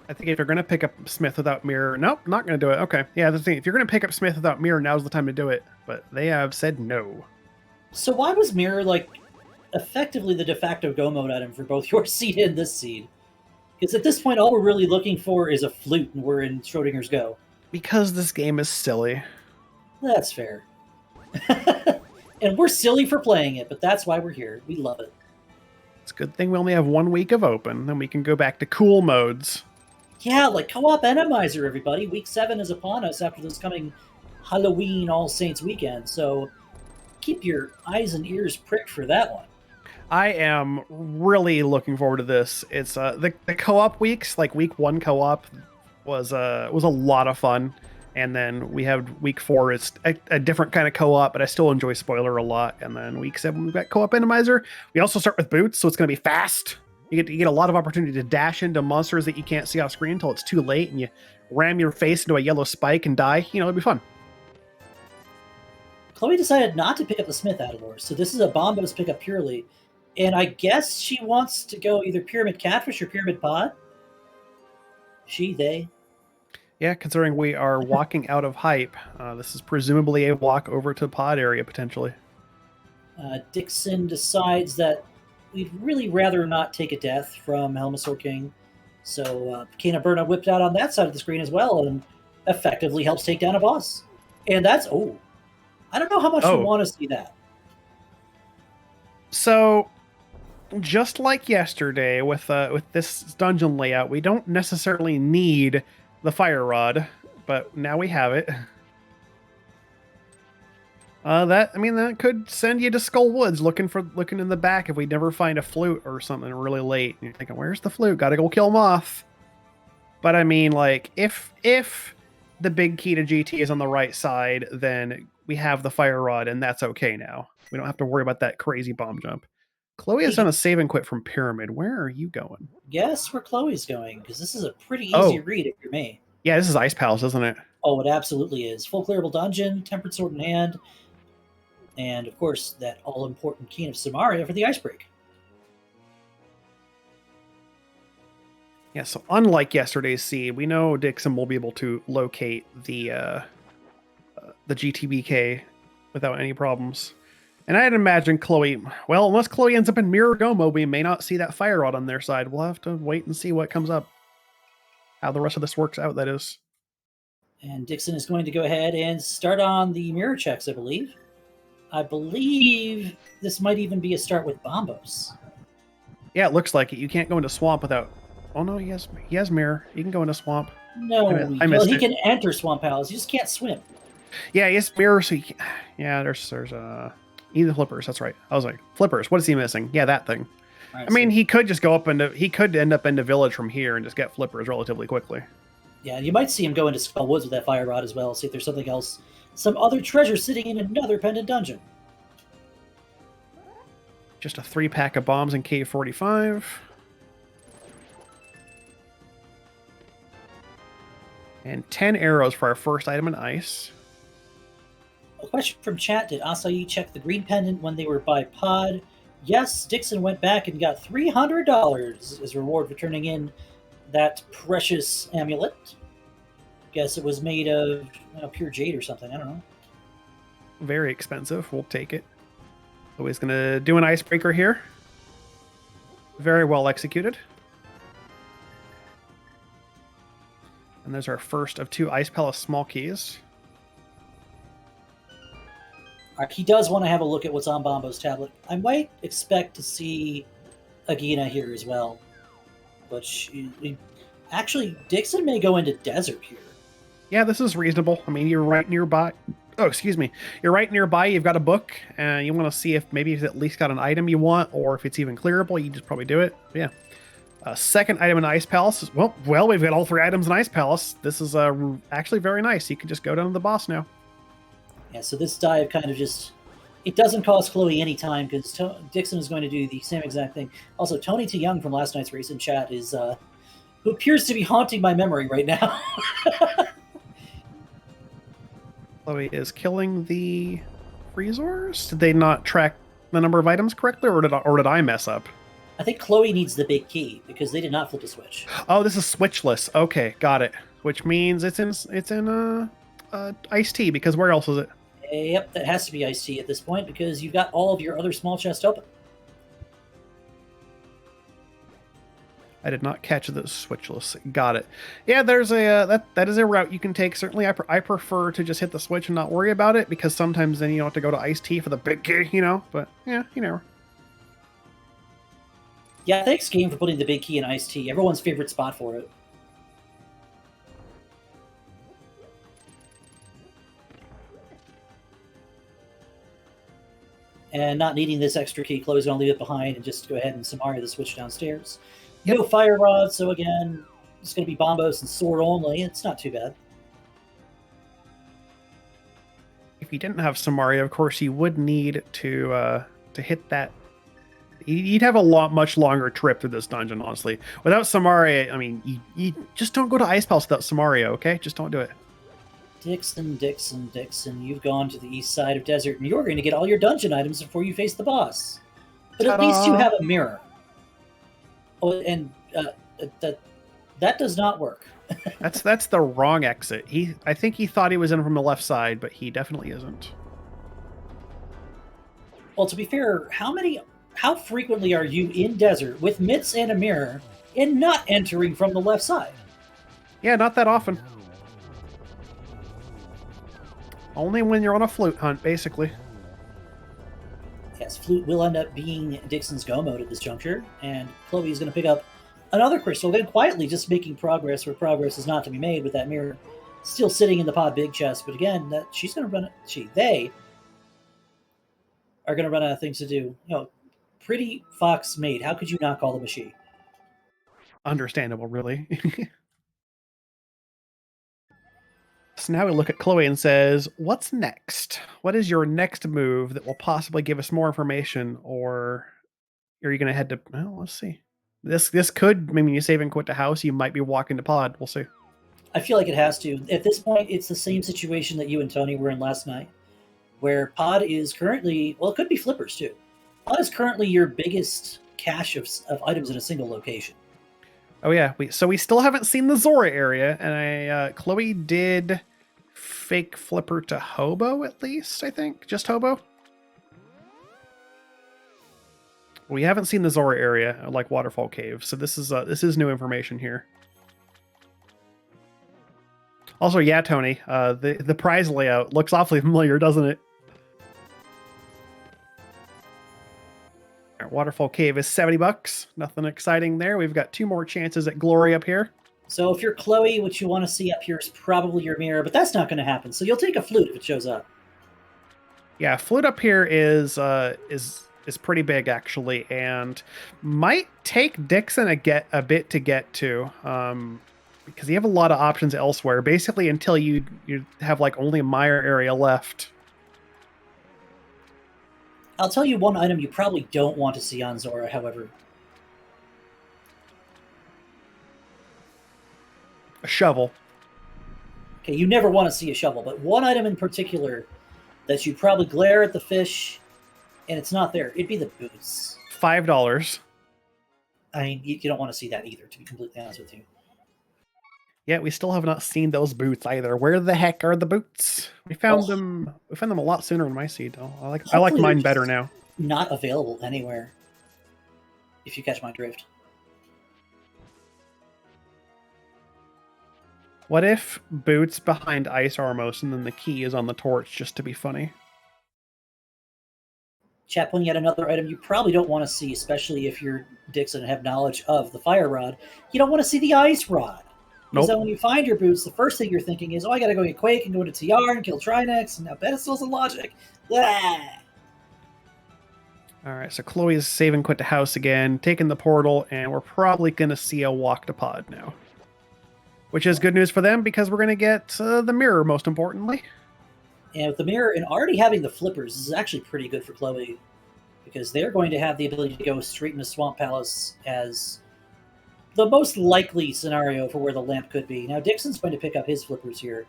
I think if you're going to pick up Smith without mirror... Nope, not going to do it. Okay. Yeah, the thing, if you're going to pick up Smith without mirror, now's the time to do it. But they have said no. So why was mirror, like, effectively the de facto go mode item for both your seed and this seed? Because at this point, all we're really looking for is a flute, and we're in Schrodinger's Go. Because this game is silly. That's fair. And we're silly for playing it, but that's why we're here. We love it. It's a good thing we only have 1 week of open, then we can go back to cool modes. Yeah, like co-op Enemizer, everybody. Week 7 is upon us after this coming Halloween All Saints weekend, so keep your eyes and ears pricked for that one. I am really looking forward to this. It's the co-op weeks, like week 1 co-op was a lot of fun. And then we have week 4, it's a different kind of co-op, but I still enjoy Spoiler a lot. And then week 7, we've got co-op Enemizer. We also start with boots, so it's going to be fast. You get a lot of opportunity to dash into monsters that you can't see off screen until it's too late, and you ram your face into a yellow spike and die. You know, it'll be fun. Khloe decided not to pick up the Smith out of Lore, so this is a Bombos pickup purely. And I guess she wants to go either Pyramid Catfish or Pyramid Pod. She, they. Yeah, considering we are walking out of hype, this is presumably a walk over to pod area, potentially. Dickson decides that we'd really rather not take a death from Helmet Sword King. So Kana Burna whipped out on that side of the screen as well and effectively helps take down a boss. And that's, I don't know how much we want to see that. So, just like yesterday with this dungeon layout, we don't necessarily need the fire rod, but now we have it. That could send you to Skull Woods looking in the back if we never find a flute or something really late. And you're thinking, where's the flute? Gotta go kill Moth. But I mean, like, if the big key to GT is on the right side, then we have the fire rod, and that's okay now. We don't have to worry about that crazy bomb jump. Khloe has done a save and quit from Pyramid. Where are you going? Guess where Chloe's going, because this is a pretty easy read if you're me. Yeah, this is Ice Palace, isn't it? Oh, it absolutely is. Full clearable dungeon, Tempered Sword in hand, and of course that all-important Keen of Samaria for the ice break. Yeah, so unlike yesterday's seed, we know Dickson will be able to locate the GTBK without any problems. And I'd imagine Khloe, well, unless Khloe ends up in Mirror Gomo, we may not see that fire rod on their side. We'll have to wait and see what comes up. How the rest of this works out, that is. And Dickson is going to go ahead and start on the mirror checks, I believe. I believe this might even be a start with Bombos. Yeah, it looks like it. You can't go into Swamp without... Oh, no, he has Mirror. He can go into Swamp. No, he can enter Swamp Palace. He just can't swim. Yeah, he has Mirror, so he can... Yeah, there's either Flippers, that's right. I was like, Flippers, what is he missing? Yeah, that thing. Right, I mean, he could just go up into... He could end up into Village from here and just get Flippers relatively quickly. Yeah, you might see him go into Skull Woods with that fire rod as well, see if there's something else. Some other treasure sitting in another pendant dungeon. Just a 3-pack of bombs in K45. And 10 arrows for our first item in ice. A question from chat, did Acai check the green pendant when they were by pod? Yes, Dickson went back and got $300 as reward for turning in that precious amulet. Guess it was made of pure jade or something, I don't know. Very expensive, we'll take it. So he's going to do an icebreaker here. Very well executed. And there's our first of 2 Ice Palace small keys. He does want to have a look at what's on Bombo's tablet. I might expect to see Agina here as well. But actually, Dickson may go into desert here. Yeah, this is reasonable. I mean, you're right nearby. Oh, excuse me. You're right nearby. You've got a book, and you want to see if maybe it's at least got an item you want, or if it's even clearable. You just probably do it. Yeah. Second item in Ice Palace. Well, we've got all 3 items in Ice Palace. This is actually very nice. You can just go down to the boss now. Yeah, so this dive kind of just... It doesn't cost Khloe any time, because Dickson is going to do the same exact thing. Also, Tony T. Young from last night's race in chat is... who appears to be haunting my memory right now. Khloe is killing the Freezors. Did they not track the number of items correctly, or did I mess up? I think Khloe needs the big key because they did not flip a switch. Oh, this is switchless. Okay, got it. Which means it's in iced tea, because where else is it? Yep, that has to be iced tea at this point because you've got all of your other small chests open. I did not catch the switchless. Got it. Yeah, there's a that is a route you can take. Certainly, I prefer to just hit the switch and not worry about it, because sometimes then you don't have to go to iced tea for the big key, you know. But yeah, you know. Yeah, thanks, game, for putting the big key in iced tea. Everyone's favorite spot for it. And not needing this extra key, Chloe's going to leave it behind and just go ahead and Samaria the switch downstairs. Yep. No fire rod, so again, it's going to be Bombos and sword only. It's not too bad. If you didn't have Samaria, of course, you would need to hit that. You'd have a much longer trip through this dungeon, honestly. Without Samaria, I mean, you just don't go to Ice Palace without Samaria, okay? Just don't do it. Dickson, you've gone to the east side of desert, and you're going to get all your dungeon items before you face the boss. But at least you have a mirror. Oh, and that does not work. That's the wrong exit. I think he thought he was in from the left side, but he definitely isn't. Well, to be fair, how frequently are you in desert with mitts and a mirror and not entering from the left side? Yeah, not that often. Only when you're on a flute hunt, basically. Yes, flute will end up being Dickson's go mode at this juncture, and Khloe is going to pick up another crystal, again quietly just making progress where progress is not to be made with that mirror still sitting in the pod big chest. But again, that she's going to run it. They are going to run out of things to do. You know, pretty fox maid. How could you not call them a she? Understandable, really. So now we look at Khloe and says, what's next? What is your next move that will possibly give us more information? Or are you going to head to... Well, let's see. This could... I mean, you save and quit the house, you might be walking to pod. We'll see. I feel like it has to. At this point, it's the same situation that you and Tony were in last night, where pod is currently... Well, it could be flippers, too. Pod is currently your biggest cache of items in a single location. Oh, yeah. So we still haven't seen the Zora area, and Khloe did... fake flipper to hobo, at least, I think. Just hobo. We haven't seen the Zora area, like Waterfall Cave, so this is new information here. Also, yeah, Tony, the prize layout looks awfully familiar, doesn't it? Our Waterfall Cave is $70. Nothing exciting there. We've got 2 more chances at glory up here. So if you're Khloe, what you want to see up here is probably your mirror, but that's not going to happen. So you'll take a flute if it shows up. Yeah, flute up here is pretty big, actually, and might take Dickson a bit to get to, because you have a lot of options elsewhere. Basically, until you have like only a mire area left. I'll tell you one item you probably don't want to see on Zora, however. A shovel. Okay, you never want to see a shovel, but one item in particular that you probably glare at the fish and it's not there. It'd be the boots. $5. I mean, you don't want to see that either, to be completely honest with you. Yeah, we still have not seen those boots either. Where the heck are the boots? We found them. We found them a lot sooner in my seed. I like mine better now. Not available anywhere. If you catch my drift. What if boots behind Ice Armos and then the key is on the torch just to be funny? Chat pointing out another item you probably don't want to see, especially if you're Dickson and have knowledge of the fire rod. You don't want to see the ice rod. Because Nope. then when you find your boots, the first thing you're thinking is, oh, I gotta go get Quake and go to TR and kill Trinex, and now pedestals and logic. Blah! All right, so Khloe is saving quit to house again, taking the portal, and we're probably going to see a walk to pod now. Which is good news for them because we're going to get the mirror, most importantly. And with the mirror and already having the flippers, this is actually pretty good for Khloe, because they're going to have the ability to go straight into Swamp Palace as the most likely scenario for where the lamp could be. Now, Dickson's going to pick up his flippers here,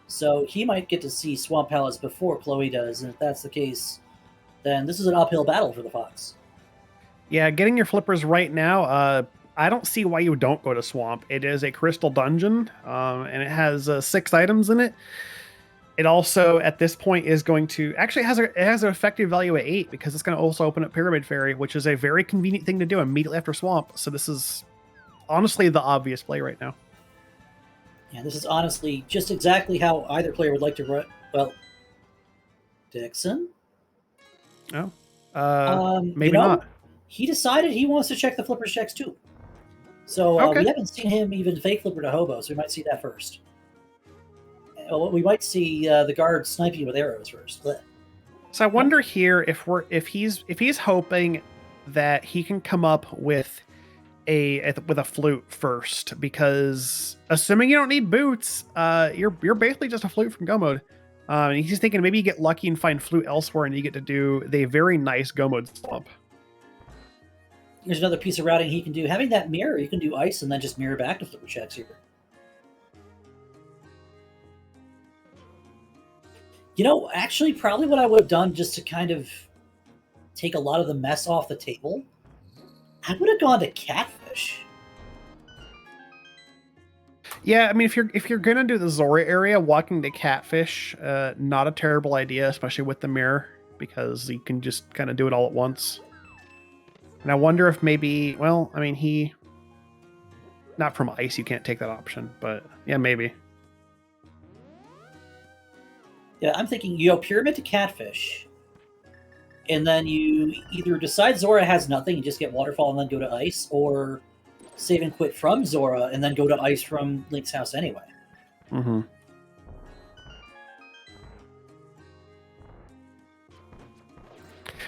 so he might get to see Swamp Palace before Khloe does, and if that's the case, then this is an uphill battle for the Fox. Yeah, getting your flippers right now, I don't see why you don't go to Swamp. It is a crystal dungeon, and it has 6 items in it. It also, at this point, is going to... Actually, it has an effective value at 8, because it's going to also open up Pyramid Fairy, which is a very convenient thing to do immediately after Swamp. So this is honestly the obvious play right now. Yeah, this is honestly just exactly how either player would like to run. Well, Dickson? Oh, maybe not. He decided he wants to check the flippers checks too. So Okay. we haven't seen him even fake flipper to hobo, so we might see that first. We might see the guard sniping with arrows first. But So I wonder here if he's hoping that he can come up with a flute first, because assuming you don't need boots, you're basically just a flute from Go mode. And he's thinking maybe you get lucky and find flute elsewhere, and you get to do the very nice Go mode swamp. here's another piece of routing he can do. Having that mirror, you can do ice and then just mirror back to flipper checks here. You know, actually, probably what I would have done just to kind of take a lot of the mess off the table, I would have gone to Catfish. Yeah, I mean, if you're gonna do the Zora area, walking to Catfish, not a terrible idea, especially with the mirror, because you can just kind of do it all at once. And I wonder if maybe, well, I mean, not from ice, you can't take that option, but yeah, maybe. Yeah, I'm thinking you go Pyramid to Catfish, and then you either decide Zora has nothing and just get Waterfall and then go to Ice, or save and quit from Zora and then go to Ice from Link's house anyway. Mm-hmm.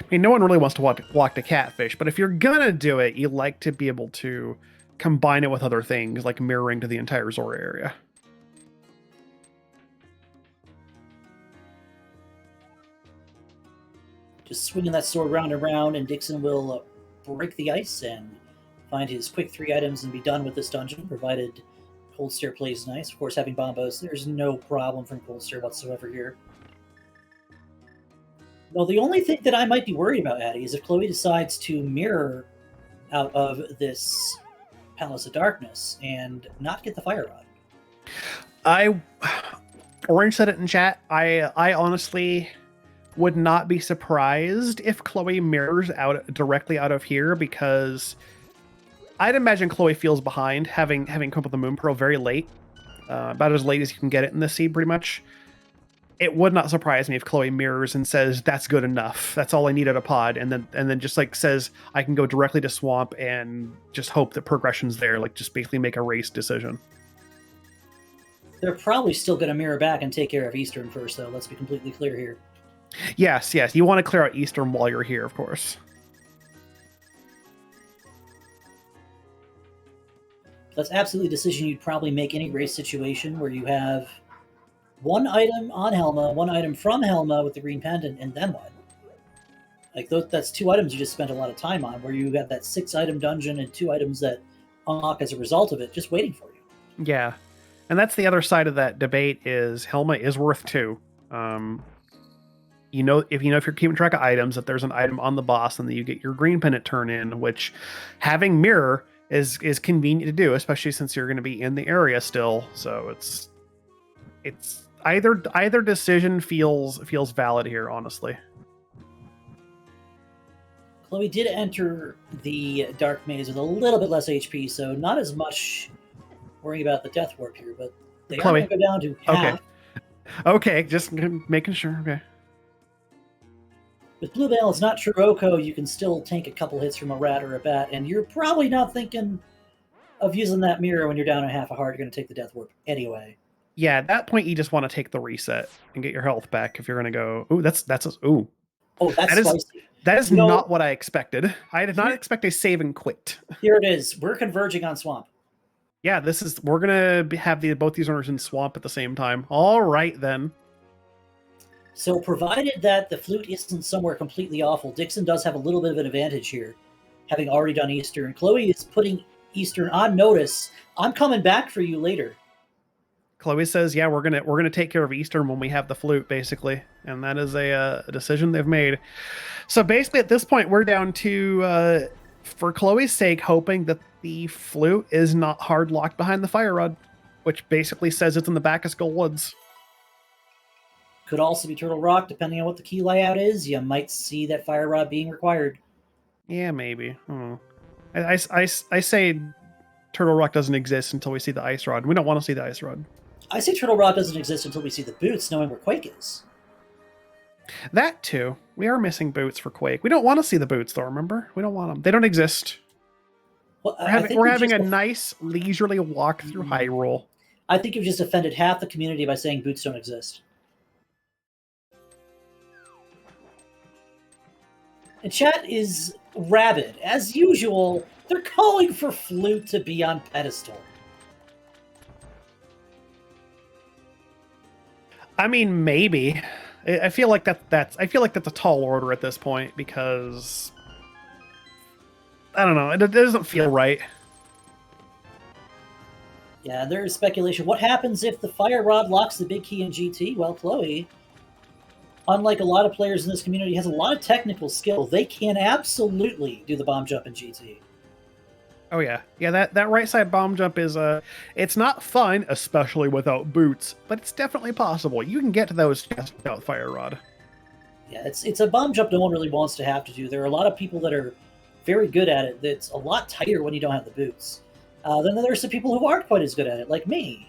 I mean, no one really wants to walk to Catfish, but if you're gonna do it, you like to be able to combine it with other things, like mirroring to the entire Zora area. Just swinging that sword round and round, and Dickson will break the ice and find his quick 3 items and be done with this dungeon, provided Cold Stare plays nice. Of course, having Bombos, there's no problem from Cold Stare whatsoever here. Well, the only thing that I might be worried about, Addy, is if Khloe decides to mirror out of this Palace of Darkness and not get the Fire Rod. Orange said it in chat. I honestly would not be surprised if Khloe mirrors out directly out of here, because I'd imagine Khloe feels behind, having come up with the Moon Pearl very late, about as late as you can get it in this seed, pretty much. It would not surprise me if Khloe mirrors and says that's good enough. That's all I need at a pod, and then just like says I can go directly to Swamp and just hope that progression's there. Like just basically make a race decision. They're probably still going to mirror back and take care of Eastern first, though. Let's be completely clear here. Yes. You want to clear out Eastern while you're here, of course. That's absolutely a decision you'd probably make any race situation where you have one item on Helma, one item from Helma with the green pendant, and then what? Like that's 2 items you just spent a lot of time on, where you have that 6-item dungeon and 2 items that unlock as a result of it, just waiting for you. Yeah, and that's the other side of that debate. Is Helma is worth 2. If you're keeping track of items, if there's an item on the boss, and then you get your green pendant turn in, which having mirror is convenient to do, especially since you're going to be in the area still. So it's either decision feels valid here, honestly. Khloe did enter the Dark Maze with a little bit less HP, so not as much worrying about the Death Warp here, but they are going to go down to half. Okay, just making sure. Okay. With Blue Veil, it's not Truroko, you can still tank a couple hits from a rat or a bat, and you're probably not thinking of using that mirror when you're down a half a heart. You're going to take the Death Warp anyway. Yeah, at that point, you just want to take the reset and get your health back if you're going to go. Ooh, ooh. Oh, that's spicy. That is not what I expected. I did not expect a save and quit. Here it is. We're converging on Swamp. Yeah, we're going to have both these owners in Swamp at the same time. All right, then. So provided that the flute isn't somewhere completely awful, Dickson does have a little bit of an advantage here, having already done Eastern. Khloe is putting Eastern on notice. I'm coming back for you later. Khloe says, yeah, we're gonna take care of Eastern when we have the flute, basically. And that is a decision they've made. So basically at this point, we're down to, for Khloe's sake, hoping that the flute is not hard locked behind the fire rod, which basically says it's in the back of Skull Woods. Could also be Turtle Rock, depending on what the key layout is. You might see that fire rod being required. Yeah, maybe. I say Turtle Rock doesn't exist until we see the ice rod. We don't want to see the ice rod. I say Turtle Rock doesn't exist until we see the boots, knowing where Quake is. That too. We are missing boots for Quake. We don't want to see the boots, though, remember? We don't want them. They don't exist. Well, we're having a nice, leisurely walk through Hyrule. I think you've just offended half the community by saying boots don't exist. And chat is rabid. As usual, they're calling for Flute to be on pedestal. I mean, maybe. I feel like that's a tall order at this point because I don't know. It doesn't feel right. Yeah, there is speculation. What happens if the fire rod locks the big key in GT? Well, Khloe, unlike a lot of players in this community, has a lot of technical skill. They can absolutely do the bomb jump in GT. Oh yeah, that right side bomb jump is it's not fun, especially without boots, but it's definitely possible. You can get to those just without fire rod. Yeah, it's a bomb jump no one really wants to have to do. There are a lot of people that are very good at it. That's a lot tighter when you don't have the boots. Then there's some people who aren't quite as good at it, like me.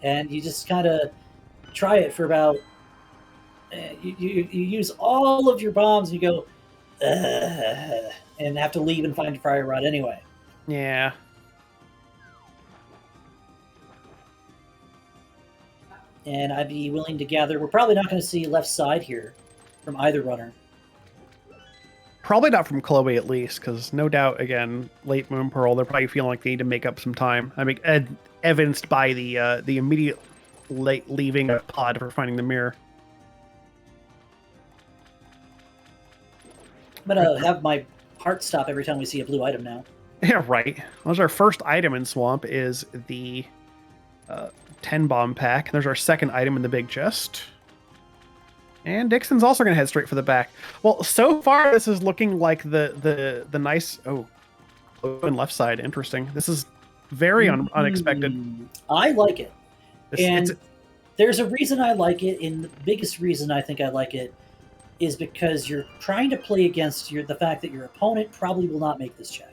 And you just kind of try it for about you use all of your bombs and you go and have to leave and find your fire rod anyway. Yeah. And I'd be willing to gather we're probably not going to see left side here from either runner. Probably not from Khloe, at least, because no doubt, again, late Moon Pearl, they're probably feeling like they need to make up some time. I mean, evidenced by the immediate late leaving a pod for finding the mirror. I'm going to have my heart stop every time we see a blue item now. Yeah, right. Well, our first item in Swamp is the 10 bomb pack. There's our second item in the big chest. And Dickson's also going to head straight for the back. Well, so far, this is looking like the nice... Oh, open left side. Interesting. This is very unexpected. I like it. There's a reason I like it, and the biggest reason I think I like it is because you're trying to play against the fact that your opponent probably will not make this check.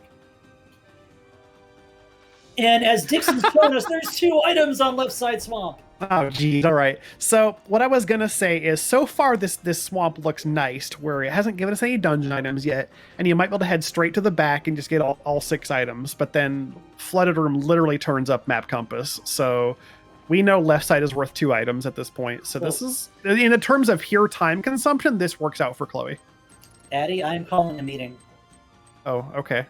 And as Dickson's shown us, there's 2 items on left side Swamp. Oh, geez. All right. So what I was going to say is so far this Swamp looks nice, where it hasn't given us any dungeon items yet, and you might be able to head straight to the back and just get all 6 items, but then Flooded Room literally turns up map compass. So we know left side is worth 2 items at this point. So this is, in the terms of here time consumption, this works out for Khloe. Addy, I'm calling a meeting. Oh, okay.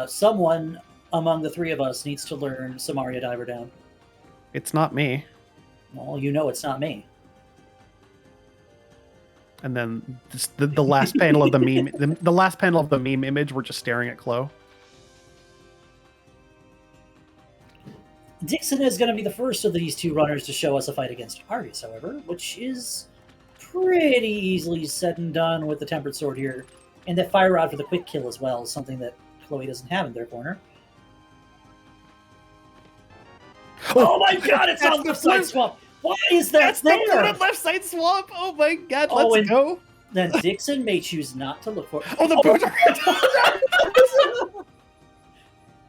Someone among the 3 of us needs to learn Samaria Diver Down. It's not me. Well, you know it's not me. And then the last panel of the meme, the last panel of the meme image, we're just staring at Khloe. Dickson is going to be the first of these 2 runners to show us a fight against Arius, however, which is pretty easily said and done with the Tempered Sword here. And that Fire Rod for the quick kill as well is something that Khloe doesn't have in their corner. Oh my god, it's on left side Swamp! Why is that there? The left side Swamp! Oh my god, let's go! Then Dickson may choose not to look for it. Oh, the boots are...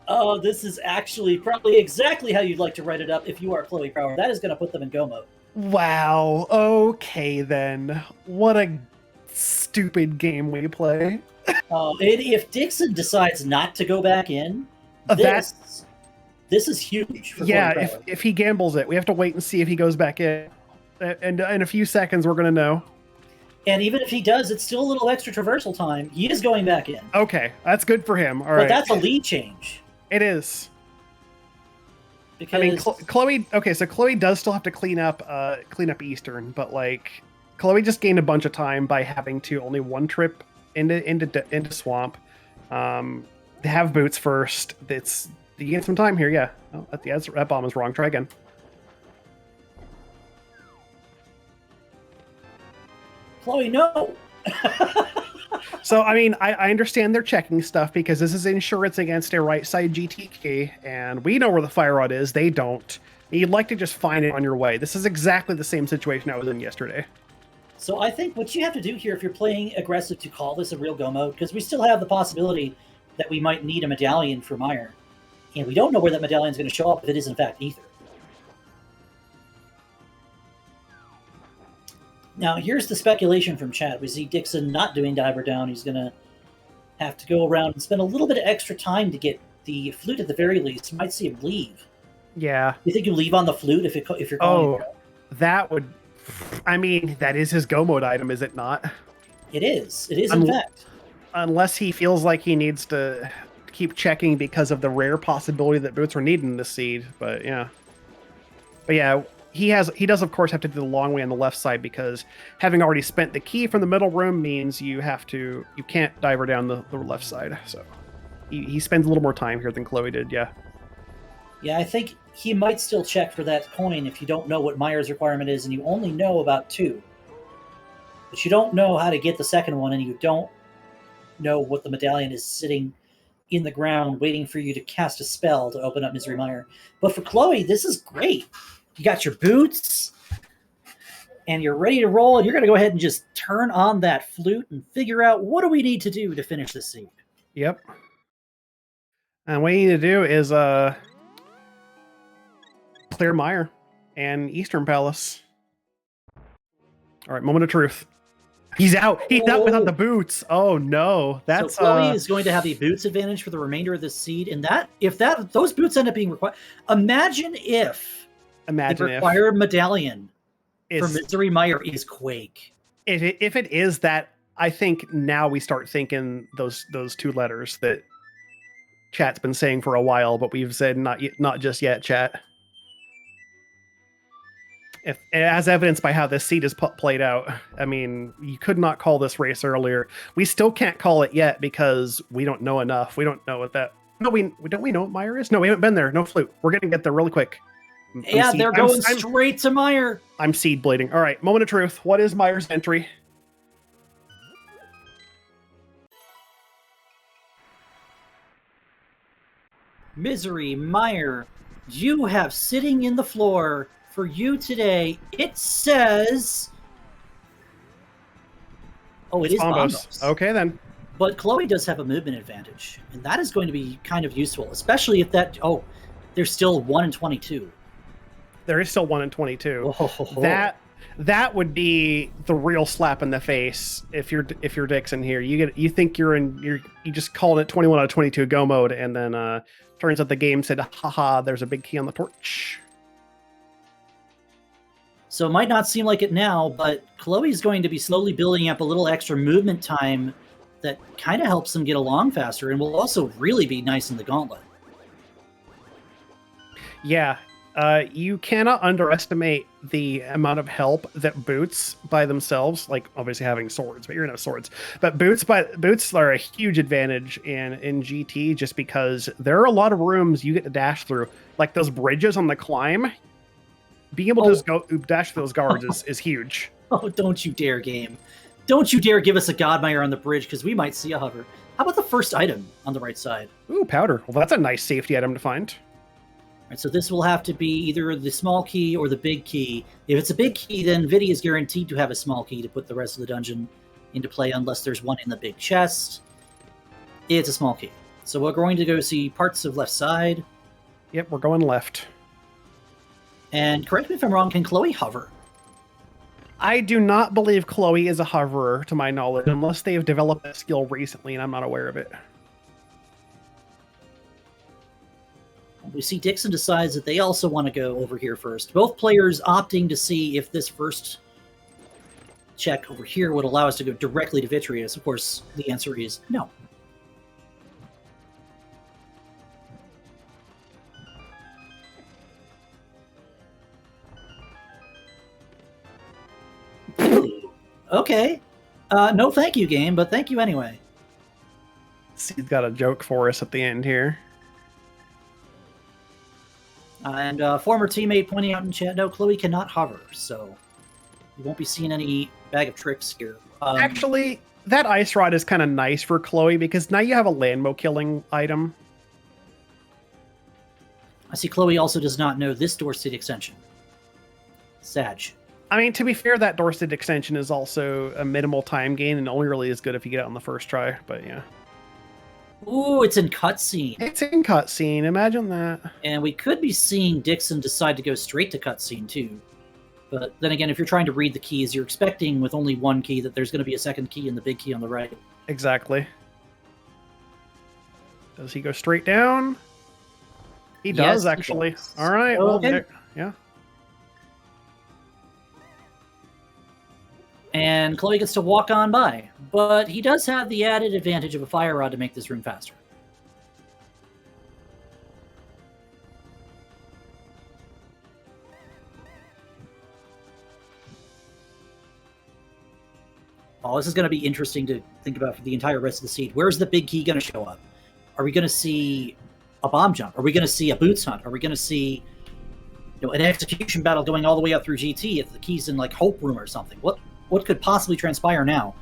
Oh, this is actually probably exactly how you'd like to write it up if you are Khloe Prower. That is going to put them in go mode. Wow. Okay, then. What a stupid game we play. If Dickson decides not to go back in, this is huge for yeah, if he gambles it, we have to wait and see if he goes back in. And in a few seconds, we're going to know. And even if he does, it's still a little extra traversal time. He is going back in. Okay, that's good for him. All right. But that's a lead change. It is. Because... I mean, Khloe. Okay, so Khloe does still have to clean up Eastern, but like Khloe just gained a bunch of time by having to only one trip into Swamp. They have boots first. You gain some time here. Yeah. Oh, that bomb is wrong. Try again. Khloe, no. So, I mean, I understand they're checking stuff because this is insurance against a right side GTK, and we know where the fire rod is. They don't. You'd like to just find it on your way. This is exactly the same situation I was in yesterday. So I think what you have to do here, if you're playing aggressive, to call this a real go mode, because we still have the possibility that we might need a medallion for Meyer. And we don't know where that medallion is going to show up if it is, in fact, Ether. Now, here's the speculation from chat. We see Dickson not doing Diver Down. He's going to have to go around and spend a little bit of extra time to get the flute at the very least. You might see him leave. Yeah. You think you leave on the flute if you're going to go? That would... I mean, that is his go mode item, is it not? It is. It is, in fact. Unless he feels like he needs to keep checking because of the rare possibility that boots are needed in this seed. But yeah. But yeah... He does, of course, have to do the long way on the left side because having already spent the key from the middle room means you can't diver down the left side. So he spends a little more time here than Khloe did, yeah. Yeah, I think he might still check for that coin if you don't know what Meyer's requirement is and you only know about 2. But you don't know how to get the second one and you don't know what the medallion is sitting in the ground waiting for you to cast a spell to open up Misery Meyer. But for Khloe, this is great. You got your boots, and you're ready to roll, and you're going to go ahead and just turn on that flute and figure out what do we need to do to finish this scene. Yep. And what you need to do is clear Meyer and Eastern Palace. All right, moment of truth. He's out. He's out without the boots. Oh no, that's so Khloe is going to have the boots advantage for the remainder of this seed, and if those boots end up being required, imagine if the required medallion for Misery Meyer is Quake. If it is that, I think now we start thinking those 2 letters that chat's been saying for a while, but we've said not just yet, chat. As evidenced by how this seed is played out, I mean, you could not call this race earlier. We still can't call it yet because we don't know enough. We don't know what that. No, we know what Meyer is. No, we haven't been there. No flute. We're gonna get there really quick. They're going straight to Meyer. I'm seed bleeding. All right, moment of truth. What is Meyer's entry? Misery Meyer, you have sitting in the floor for you today. It says... Oh, it is Bombos. Okay, then. But Khloe does have a movement advantage, and that is going to be kind of useful, especially if that... Oh, there's still 1 in 22. There is still 1 in 22. Oh. That would be the real slap in the face if you're Dickson here. You think you just called it 21 out of 22 go mode, and then turns out the game said, haha, there's a big key on the torch. So it might not seem like it now, but Khloe's going to be slowly building up a little extra movement time that kind of helps them get along faster and will also really be nice in the gauntlet. Yeah. You cannot underestimate the amount of help that boots by themselves, like obviously having swords, but you're gonna have swords. But boots are a huge advantage in GT just because there are a lot of rooms you get to dash through, like those bridges on the climb. Being able to just go dash through those guards is huge. Oh, don't you dare, game! Don't you dare give us a Godmire on the bridge because we might see a hover. How about the first item on the right side? Ooh, powder. Well, that's a nice safety item to find. Right, so this will have to be either the small key or the big key. If it's a big key, then Vidi is guaranteed to have a small key to put the rest of the dungeon into play unless there's one in the big chest. It's a small key. So we're going to go see parts of left side. Yep, we're going left. And correct me if I'm wrong, can Khloe hover? I do not believe Khloe is a hoverer, to my knowledge, unless they have developed that skill recently, and I'm not aware of it. We see Dickson decides that they also want to go over here first. Both players opting to see if this first check over here would allow us to go directly to Vitreous. Of course, the answer is no. Okay. No thank you, game, but thank you anyway. He's got a joke for us at the end here. And former teammate pointing out in chat, no, Khloe cannot hover, so you won't be seeing any bag of tricks here. Actually, that ice rod is kind of nice for Khloe because now you have a landmo killing item. I see Khloe also does not know this Dorset extension. Sag. I mean, to be fair, that Dorset extension is also a minimal time gain and only really is good if you get it on the first try, but yeah. Ooh, it's in cutscene. It's in cutscene, imagine that. And we could be seeing Dickson decide to go straight to cutscene too. But then again, if you're trying to read the keys, you're expecting with only one key that there's going to be a second key and the big key on the right. Exactly. Does he go straight down? He does, Yes, actually. He does. All right. Okay. Well, yeah. And Khloe gets to walk on by. But he does have the added advantage of a fire rod to make this room faster. Oh, this is going to be interesting to think about for the entire rest of the seed. Where's the big key going to show up? Are we going to see a bomb jump? Are we going to see a boots hunt? Are we going to see an execution battle going all the way up through GT if the key's in like Hope Room or something? What could possibly transpire now?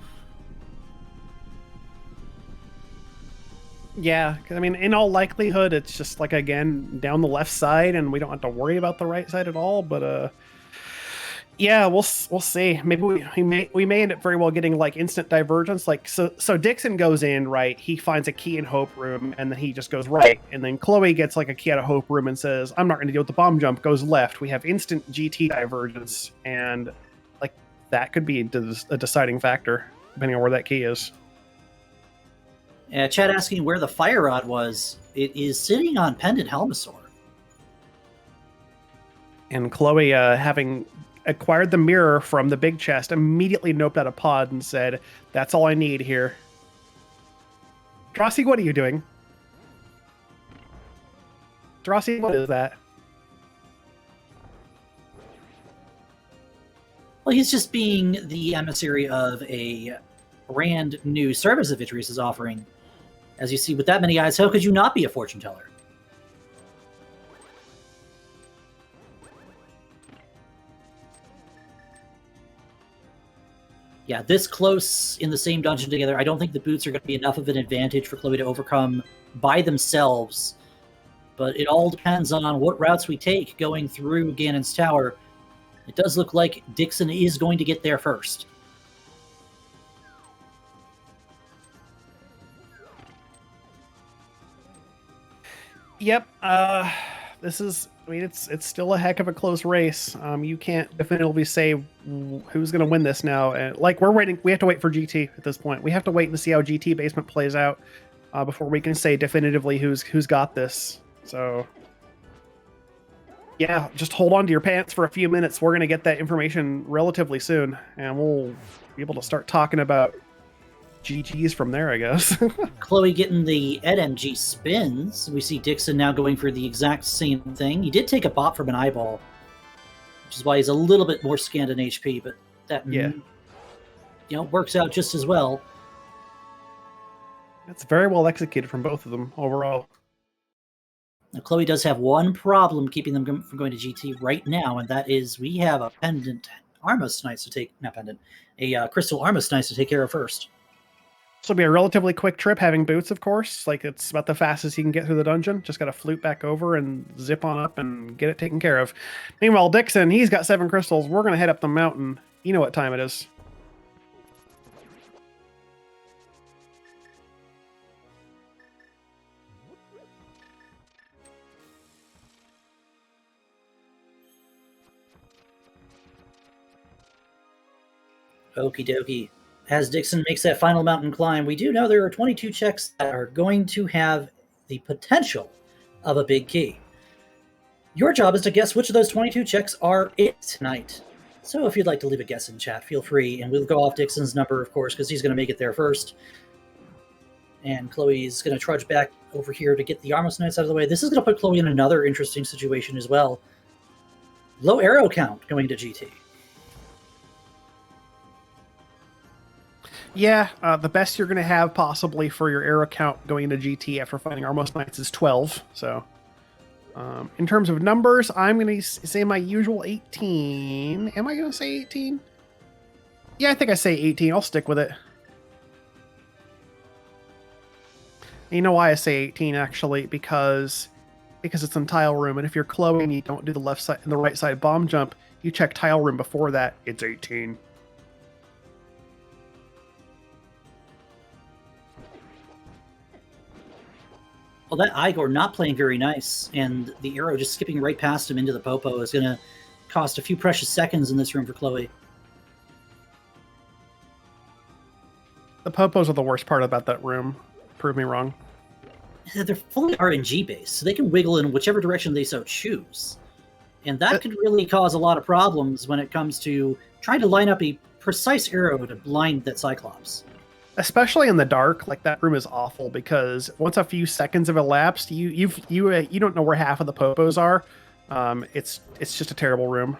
Yeah, I mean, in all likelihood, it's just like, again, down the left side, and we don't have to worry about the right side at all, but yeah, we'll see. Maybe we may end up very well getting like instant divergence. Like so Dickson goes in, right, he finds a key in Hope Room, and then he just goes right, and then Khloe gets like a key out of Hope Room and says, I'm not going to deal with the bomb jump, goes left. We have instant GT divergence, and like that could be a deciding factor depending on where that key is. Chad asking where the fire rod was. It is sitting on Pendant Helmasaur. And Khloe, having acquired the mirror from the big chest, immediately noped out a pod and said, that's all I need here. Drossi, what are you doing? Drossi, what is that? Well, he's just being the emissary of a brand new service that Vitreous is offering. As you see, with that many eyes, how could you not be a fortune teller? Yeah, this close in the same dungeon together, I don't think the boots are going to be enough of an advantage for Khloe to overcome by themselves. But it all depends on what routes we take going through Ganon's Tower. It does look like Dickson is going to get there first. Yep. This is, I mean, it's still a heck of a close race. You can't definitively say who's going to win this now. And like we have to wait for GT at this point. We have to wait and see how GT basement plays out before we can say definitively who's got this. So yeah, just hold on to your pants for a few minutes. We're going to get that information relatively soon, and we'll be able to start talking about GGs from there, I guess. Khloe getting the EdMG spins. We see Dickson now going for the exact same thing. He did take a bot from an eyeball, which is why he's a little bit more scanned in HP, but that works out just as well. It's very well executed from both of them overall. Now, Khloe does have one problem keeping them from going to GT right now, and that is we have a pendant Armos Knights to take, not pendant, a crystal Armos Knights to take care of first. This will be a relatively quick trip, having boots, of course. Like, it's about the fastest you can get through the dungeon. Just got to flute back over and zip on up and get it taken care of. Meanwhile, Dickson, he's got 7 crystals. We're going to head up the mountain. You know what time it is. Okie dokie. As Dickson makes that final mountain climb, we do know there are 22 checks that are going to have the potential of a big key. Your job is to guess which of those 22 checks are it tonight. So if you'd like to leave a guess in chat, feel free, and we'll go off Dickson's number, of course, because he's going to make it there first. And Khloe's going to trudge back over here to get the Armos Knights out of the way. This is going to put Khloe in another interesting situation as well. Low arrow count going to GT. Yeah, the best you're going to have possibly for your arrow count going into GT after fighting Armos Knights is 12. So, in terms of numbers, I'm going to say my usual 18. Am I going to say 18? Yeah, I think I say 18. I'll stick with it. You know why I say 18 actually? Because it's in tile room, and if you're Khloe and you don't do the left side and the right side bomb jump, you check tile room before that. It's 18. Well, that Igor not playing very nice, and the arrow just skipping right past him into the Popo is going to cost a few precious seconds in this room for Khloe. The Popos are the worst part about that room. Prove me wrong. They're fully RNG based, so they can wiggle in whichever direction they so choose. And that could really cause a lot of problems when it comes to trying to line up a precise arrow to blind that Cyclops. Especially in the dark, like that room is awful because once a few seconds have elapsed, you don't know where half of the Popos are. It's just a terrible room.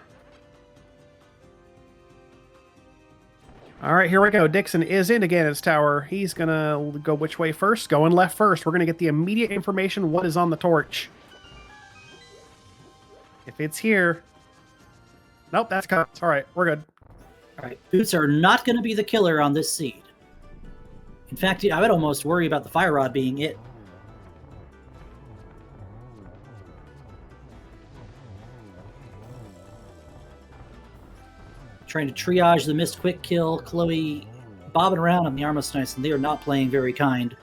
All right, here we go. Dickson is in Ganon's tower. He's gonna go which way first? Going left first. We're gonna get the immediate information. What is on the torch? If it's here, nope, that's cuts. All right, we're good. All right, boots are not going to be the killer on this seed. In fact, I would almost worry about the fire rod being it. Trying to triage the missed quick kill. Khloe bobbing around on the Armos Knights, and they are not playing very kind.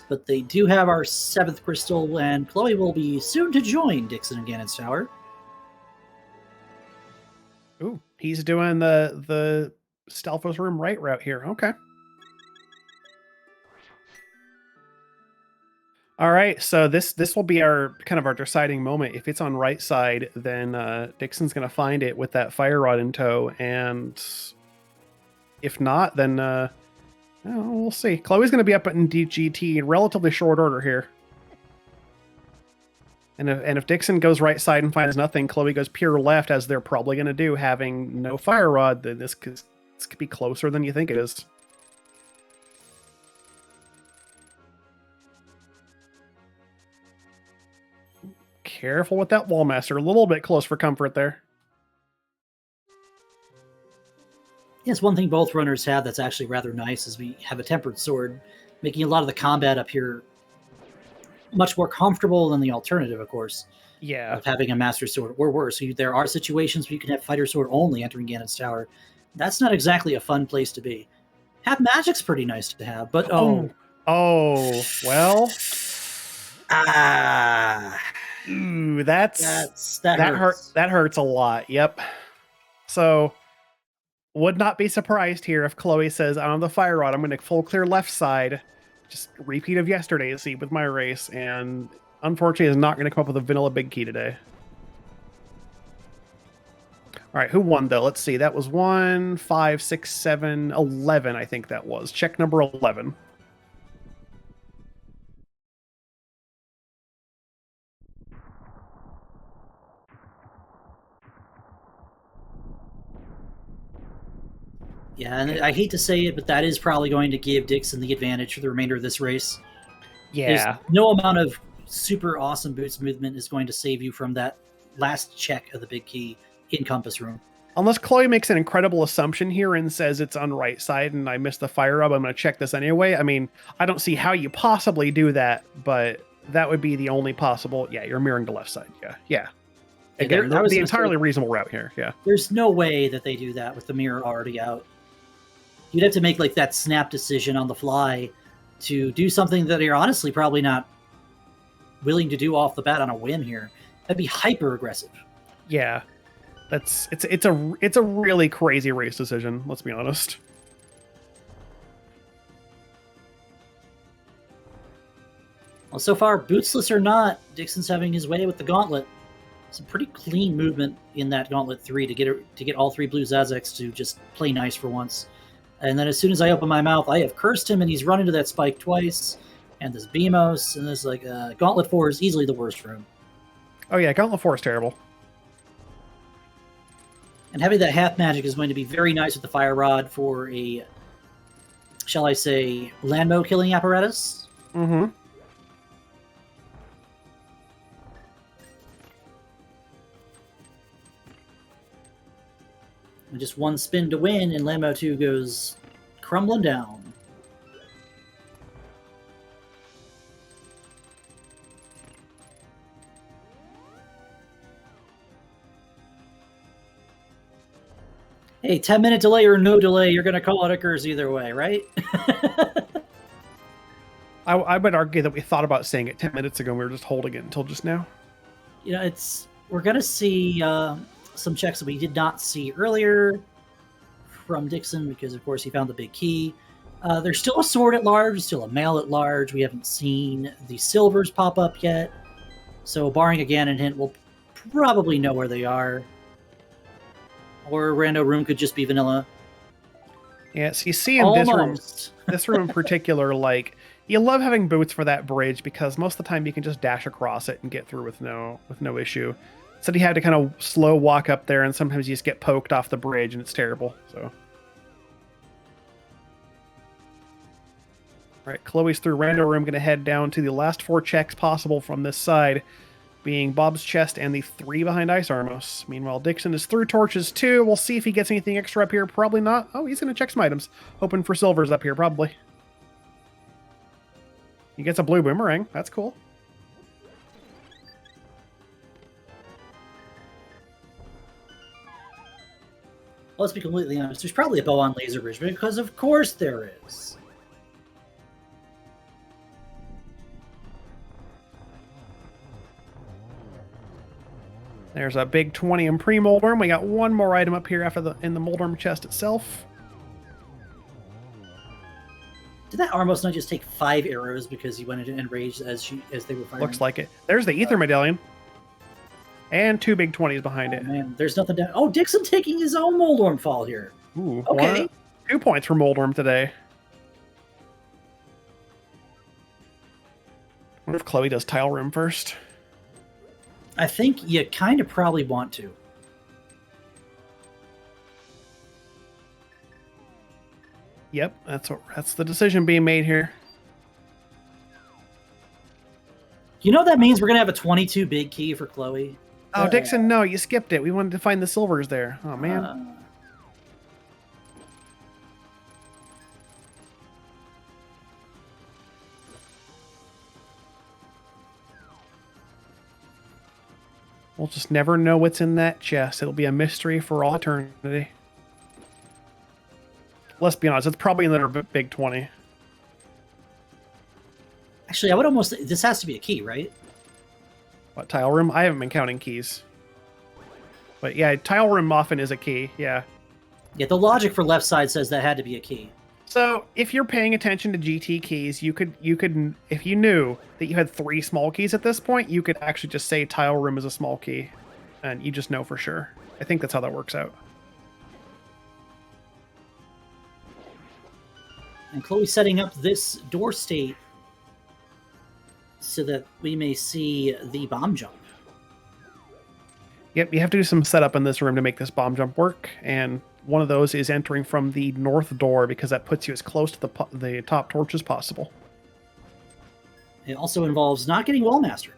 But they do have our 7th crystal, and Khloe will be soon to join Dickson and Ganon's tower. Ooh, he's doing the Stalfos room right route here. Okay. All right, so this will be our kind of our deciding moment. If it's on right side, then Dickson's going to find it with that fire rod in tow, and if not, then we'll see. Khloe's going to be up in GT in relatively short order here. And if Dickson goes right side and finds nothing, Khloe goes pure left, as they're probably going to do, having no fire rod. Then this could be closer than you think it is. Careful with that Wallmaster. A little bit close for comfort there. Yes, one thing both runners have that's actually rather nice is we have a tempered sword, making a lot of the combat up here much more comfortable than the alternative, of course. Yeah. Of having a master sword or worse. So there are situations where you can have fighter sword only entering Ganon's tower. That's not exactly a fun place to be. Have magic's pretty nice to have, but well. Ooh, that hurts. That hurts a lot. Yep. So would not be surprised here if Khloe says, "I'm on the fire rod. I'm going to full clear left side." Just repeat of yesterday's seed with my race, and unfortunately is not going to come up with a vanilla big key today. All right, who won though? Let's see. That was 1, 5, 6, 7, 11. I think that was check number 11. Yeah, and I hate to say it, but that is probably going to give Dickson the advantage for the remainder of this race. Yeah. There's no amount of super awesome boots movement is going to save you from that last check of the big key in Compass Room. Unless Khloe makes an incredible assumption here and says it's on right side and I missed the fire up, I'm going to check this anyway. I mean, I don't see how you possibly do that, but that would be the only possible. Yeah, you're mirroring the left side. Yeah. Again, the entirely reasonable route here. Yeah. There's no way that they do that with the mirror already out. You'd have to make like that snap decision on the fly to do something that you're honestly probably not willing to do off the bat on a whim here. That'd be hyper aggressive. Yeah. It's a really crazy race decision. Let's be honest. Well, so far, bootsless or not, Dickson's having his way with the gauntlet. Some pretty clean movement in that gauntlet 3 to get all 3 blue Zazex to just play nice for once. And then as soon as I open my mouth, I have cursed him, and he's run into that spike twice. And this Beamos, and this gauntlet 4 is easily the worst for him. Oh yeah, gauntlet 4 is terrible. And having that half magic is going to be very nice with the fire rod for a, shall I say, landmo killing apparatus. Mm-hmm. And just one spin to win, and Lambo 2 goes crumbling down. Hey, 10-minute delay or no delay, you're going to call it a curse either way, right? I would argue that we thought about saying it 10 minutes ago, and we were just holding it until just now. You know, we're going to see some checks that we did not see earlier from Dickson because, of course, he found the big key. There's still a sword at large, still a mail at large. We haven't seen the silvers pop up yet. So barring a Ganon hint, we'll probably know where they are. Or rando room could just be vanilla. Yeah, so you see in this room in particular, like, you love having boots for that bridge because most of the time you can just dash across it and get through with no issue. So you have to kind of slow walk up there, and sometimes you just get poked off the bridge, and it's terrible. So, all right, Khloe's through rando room, going to head down to the last 4 checks possible from this side, being Bob's chest and the 3 behind Ice Armos. Meanwhile, Dickson is through torches too. We'll see if he gets anything extra up here. Probably not. Oh, he's going to check some items. Hoping for silvers up here, probably. He gets a blue boomerang. That's cool. Let's be completely honest. There's probably a bow on Laser Bridge, because of course there is. There's a big 20 in pre-Moldworm. We got one more item up here in the Moldworm chest itself. Did that Armos not just take 5 arrows because he went into enraged as they were firing? Looks like it. There's the Ether Medallion. And 2 big 20s behind it. Man, there's nothing down. Oh, Dickson taking his own Moldworm fall here. Ooh, okay. 2 points for Moldworm today. I wonder if Khloe does Tile Room first. I think you kind of probably want to. Yep, that's the decision being made here. You know that means we're going to have a 22 big key for Khloe? Oh, Dickson, no, you skipped it. We wanted to find the silvers there. Oh, man. We'll just never know what's in that chest. It'll be a mystery for all eternity. Let's be honest, it's probably another big 20. Actually, I would almost... This has to be a key, right? What, Tile Room? I haven't been counting keys. But yeah, Tile Room often is a key, yeah. Yeah, the logic for left side says that had to be a key. So, if you're paying attention to GT keys, you could, if you knew that you had 3 small keys at this point, you could actually just say Tile Room is a small key. And you just know for sure. I think that's how that works out. And Khloe's setting up this door state so that we may see the bomb jump. Yep, you have to do some setup in this room to make this bomb jump work, and one of those is entering from the north door because that puts you as close to the top torch as possible. It also involves not getting Wallmaster.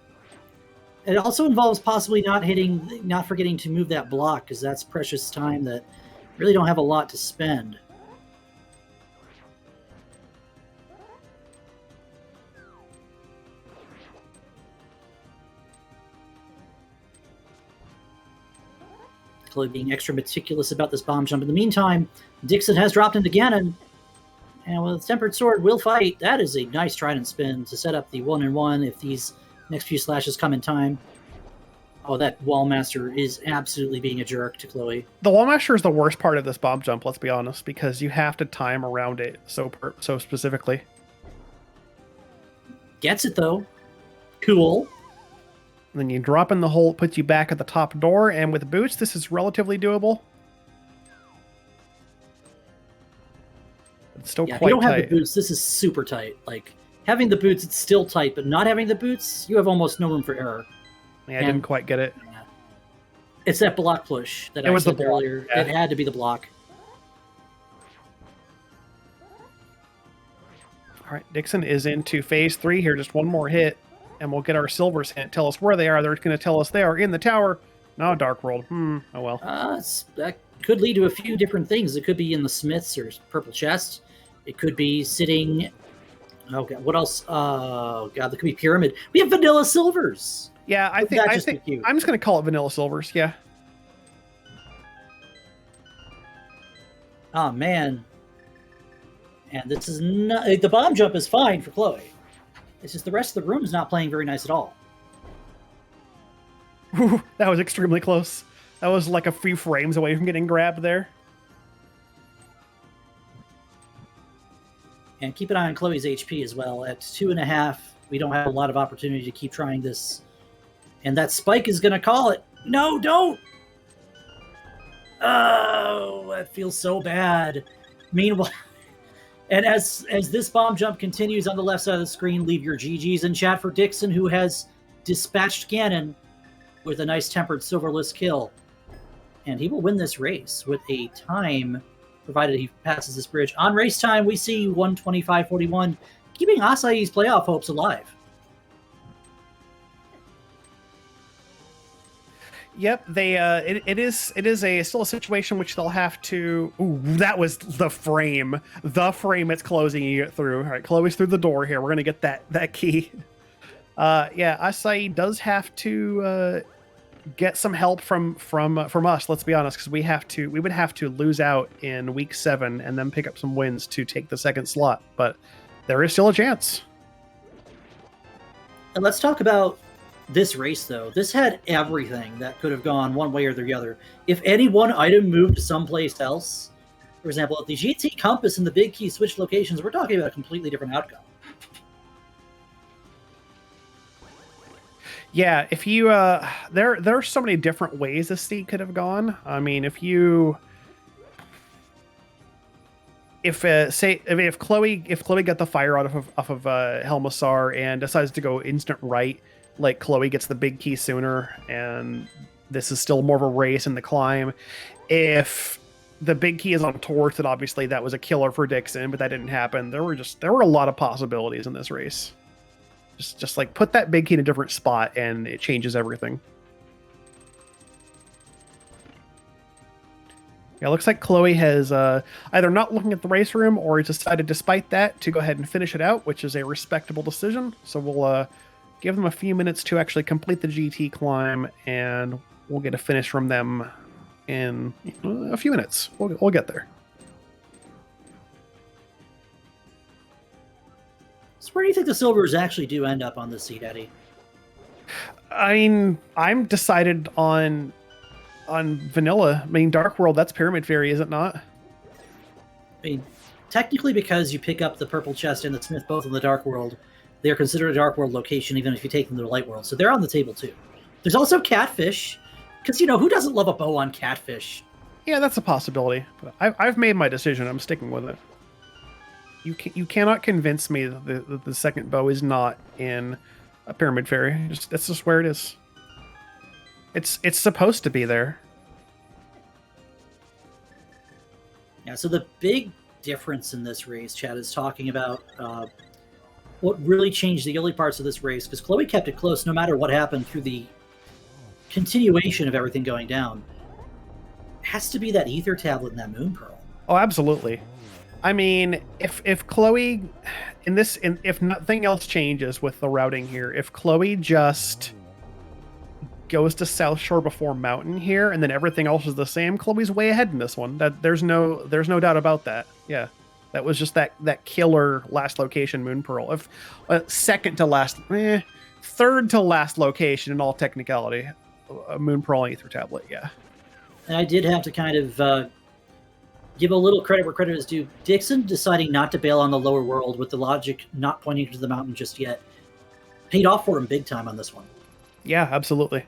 It also involves possibly not forgetting to move that block, because that's precious time that really don't have a lot to spend. Khloe being extra meticulous about this bomb jump. In the meantime, Dickson has dropped into Ganon, and with Tempered Sword will fight. That is a nice trident spin to set up the 1-in-1 if these next few slashes come in time. Oh, that Wallmaster is absolutely being a jerk to Khloe. The Wallmaster is the worst part of this bomb jump, let's be honest, because you have to time around it so specifically. Gets it, though. Cool. And then you drop in the hole, it puts you back at the top door, and with boots, this is relatively doable. It's still quite tight. If you don't have the boots, this is super tight. Like, having the boots, it's still tight, but not having the boots, you have almost no room for error. Yeah, I didn't quite get it. Yeah. It's that block push that I said earlier. Yeah. It had to be the block. All right, Dickson is into phase 3 here. Just one more hit, and we'll get our silvers hint. Tell us where they are. They're going to tell us they are in the tower. No, Dark World. Oh, well. That could lead to a few different things. It could be in the Smiths or Purple Chest. It could be sitting... Oh, God. What else? Oh, God. There could be Pyramid. We have Vanilla Silvers. Yeah, I think I'm just going to call it Vanilla Silvers, yeah. Oh, man. And this is not... The bomb jump is fine for Khloe. It's just the rest of the room is not playing very nice at all. Ooh, that was extremely close. That was like a few frames away from getting grabbed there. And keep an eye on Khloe's HP as well. At 2.5, we don't have a lot of opportunity to keep trying this. And that spike is going to call it. No, don't! Oh, that feels so bad. Meanwhile, and as this bomb jump continues on the left side of the screen, leave your GGs in chat for Dickson, who has dispatched Ganon with a nice tempered silverless kill. And he will win this race with a time, provided he passes this bridge. On race time, we see 1:25.41, keeping Acai's playoff hopes alive. Yep, they it is still a situation which they'll have to. Ooh, that was the frame. The frame it's closing you get through. All right, Khloe's through the door here. We're gonna get that key. Yeah, Acai does have to get some help from us. Let's be honest, because we would have to lose out in week 7 and then pick up some wins to take the second slot. But there is still a chance. And let's talk about this race, though. This had everything that could have gone one way or the other. If any one item moved to someplace else, for example, if the GT compass and the big key switch locations, we're talking about a completely different outcome. Yeah, if you there are so many different ways this seed could have gone. I mean, if Khloe got the fire off of Helmassar and decides to go instant right, like Khloe gets the big key sooner, and this is still more of a race in the climb. If the big key is on Torch, then obviously that was a killer for Dickson, but that didn't happen. There were a lot of possibilities in this race. Just like put that big key in a different spot and it changes everything. Yeah, it looks like Khloe has either not looking at the race room or decided, despite that, to go ahead and finish it out, which is a respectable decision. So we'll give them a few minutes to actually complete the GT climb, and we'll get a finish from them in a few minutes. We'll get there. So where do you think the silvers actually do end up on this seed, Eddie? I mean, I'm decided on vanilla. I mean, Dark World, that's Pyramid Fairy, is it not? I mean, technically, because you pick up the Purple Chest and the Smith both in the Dark World, they're considered a Dark World location, even if you take them to the Light World. So they're on the table, too. There's also Catfish, because, who doesn't love a bow on Catfish? Yeah, that's a possibility. But I've made my decision. I'm sticking with it. You cannot convince me that the second bow is not in a Pyramid Fairy. That's just where it is. It's supposed to be there. Yeah, so the big difference in this race, Chad, is talking about what really changed the early parts of this race, because Khloe kept it close no matter what happened through the continuation of everything going down. It has to be that Ether Tablet and that Moon Pearl. Oh, absolutely. I mean, if Khloe, if nothing else changes with the routing here, if Khloe just goes to South Shore before Mountain here, and then everything else is the same, Khloe's way ahead in this one. There's no doubt about that. Yeah, that was just that killer last location Moon Pearl. If second to last, third to last location in all technicality. Moon Pearl and Aether Tablet, yeah. And I did have to kind of give a little credit where credit is due. Dickson deciding not to bail on the lower world with the logic not pointing to the mountain just yet paid off for him big time on this one. Yeah, absolutely.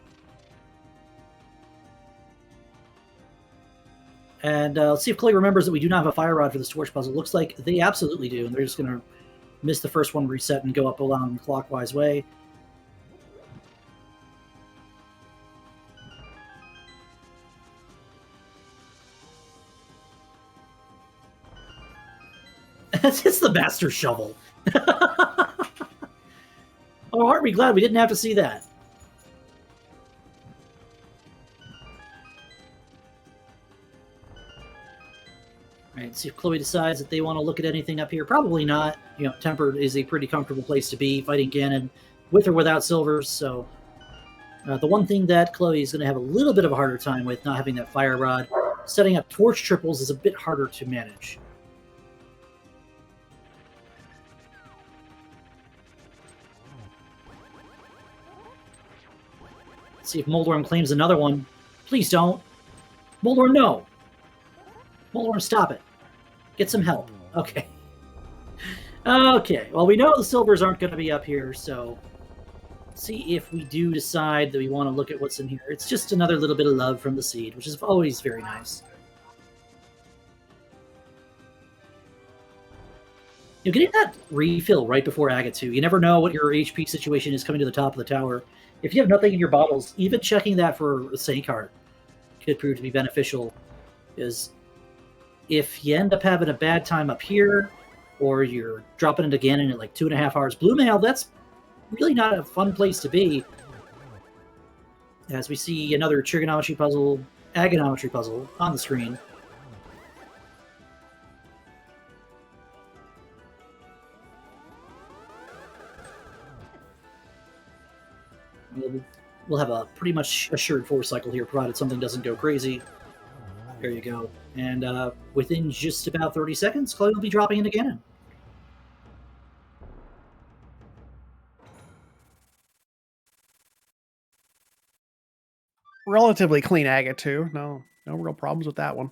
And let's see if Khloe remembers that we do not have a fire rod for this torch puzzle. Looks like they absolutely do, and they're just going to miss the first one, reset, and go up along the clockwise way. It's the master shovel. Oh, aren't we glad we didn't have to see that? All right, see if Khloe decides that they want to look at anything up here. Probably not. You know, Tempered is a pretty comfortable place to be, fighting Ganon with or without silvers. So the one thing that Khloe is going to have a little bit of a harder time with, not having that fire rod, setting up torch triples is a bit harder to manage. Let's see if Moldorm claims another one. Please don't. Moldorm, no. Moldorm, stop it. Get some help. Okay. Okay. Well, we know the silvers aren't going to be up here, so let's see if we do decide that we want to look at what's in here. It's just another little bit of love from the seed, which is always very nice. You know, getting that refill right before Aga 2, you never know what your HP situation is coming to the top of the tower. If you have nothing in your bottles, even checking that for a Saint card could prove to be beneficial. Because if you end up having a bad time up here, or you're dropping it again in at like 2.5 hours blue mail, that's really not a fun place to be. As we see another trigonometry puzzle, agonometry puzzle on the screen. We'll have a pretty much assured 4 cycle here, provided something doesn't go crazy. There you go. And within just about 30 seconds, Khloe will be dropping into Ganon. Relatively clean Aga too. No real problems with that one.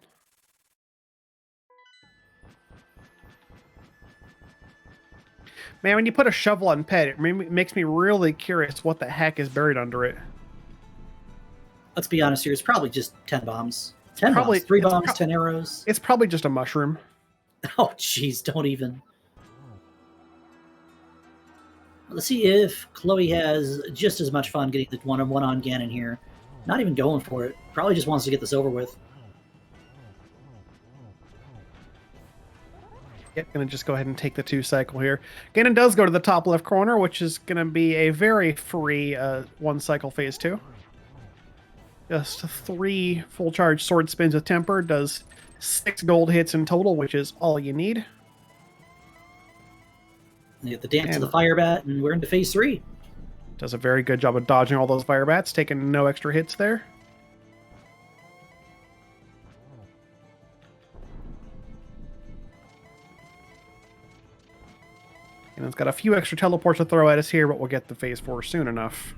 Man, when you put a shovel on Pet, it makes me really curious what the heck is buried under it. Let's be honest here, it's probably just 10 bombs. 10 bombs, 3 bombs, 10 arrows. It's probably just a mushroom. Oh, jeez, don't even. Let's see if Khloe has just as much fun getting the one-on-one on Ganon here. Not even going for it. Probably just wants to get this over with. Yeah, gonna just go ahead and take the 2 cycle here. Ganon does go to the top left corner, which is gonna be a very free 1 cycle phase 2. Just 3 full charge sword spins with Temper, does 6 gold hits in total, which is all you need. You get the dance of the fire bat, and we're into phase 3. Does a very good job of dodging all those fire bats, taking no extra hits there. And it's got a few extra teleports to throw at us here, but we'll get the phase 4 soon enough.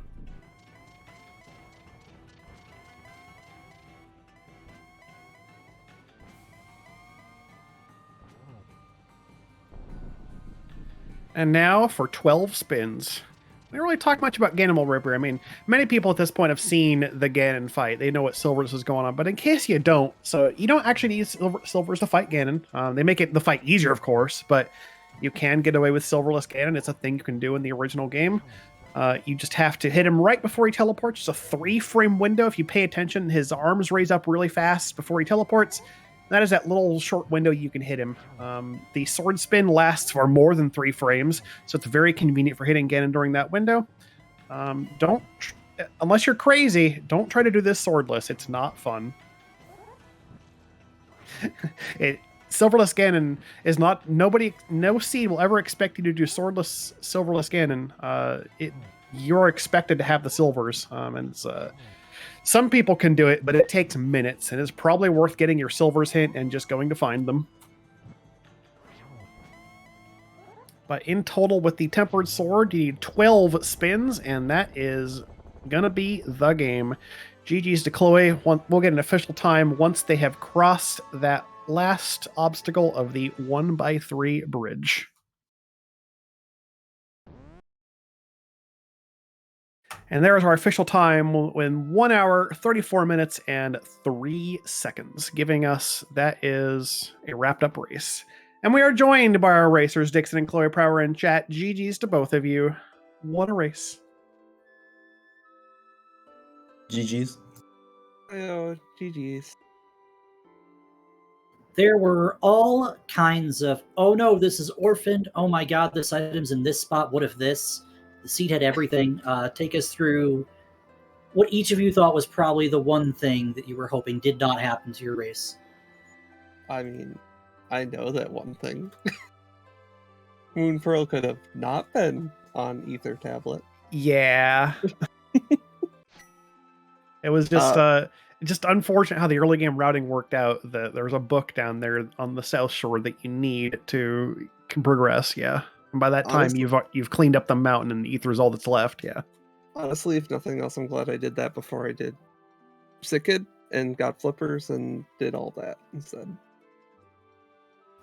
And now for 12 spins. We don't really talk much about Ganon Ripper. I mean, many people at this point have seen the Ganon fight. They know what silvers is going on, but in case you don't, so you don't actually need silvers to fight Ganon. They make the fight easier, of course, but you can get away with silverless Ganon. It's a thing you can do in the original game. You just have to hit him right before he teleports. It's a 3-frame window. If you pay attention, his arms raise up really fast before he teleports. That is that little short window you can hit him. The sword spin lasts for more than 3 frames, so it's very convenient for hitting Ganon during that window. Unless you're crazy, don't try to do this swordless. It's not fun. Silverless Ganon is not... No seed will ever expect you to do silverless Ganon. You're expected to have the silvers, and it's... Some people can do it, but it takes minutes, and it's probably worth getting your silvers hint and just going to find them. But in total, with the Tempered Sword, you need 12 spins, and that is gonna be the game. GG's to Khloe. We'll get an official time once they have crossed that last obstacle of the 1x3 bridge. And there is our official time in 1 hour, 34 minutes, and 3 seconds, giving us that is a wrapped up race. And we are joined by our racers, Dickson and Khloe Prower in chat. GG's to both of you. What a race. GG's. Oh, GG's. There were all kinds of, oh no, this is orphaned. Oh my god, this item's in this spot. What if this? The seed had everything. Take us through what each of you thought was probably the one thing that you were hoping did not happen to your race. I mean, I know that one thing. Moon Pearl could have not been on Ether Tablet. Yeah. It was just unfortunate how the early game routing worked out. There's a book down there on the South Shore that you need to progress. Yeah, and by that time you've cleaned up the mountain and Ether's all that's left. Yeah. Honestly, if nothing else, I'm glad I did that before I did Sickid and got flippers and did all that instead.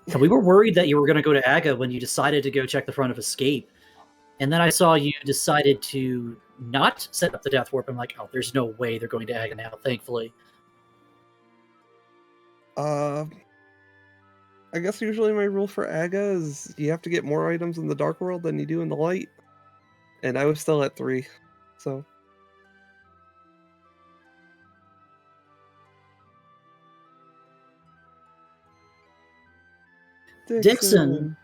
So we were worried that you were going to go to Aga when you decided to go check the front of Escape. And then I saw you decided to not set up the Death Warp. I'm like, oh, there's no way they're going to Aga now, thankfully. I guess usually my rule for Aga is you have to get more items in the Dark World than you do in the Light. And I was still at 3, so... Dickson.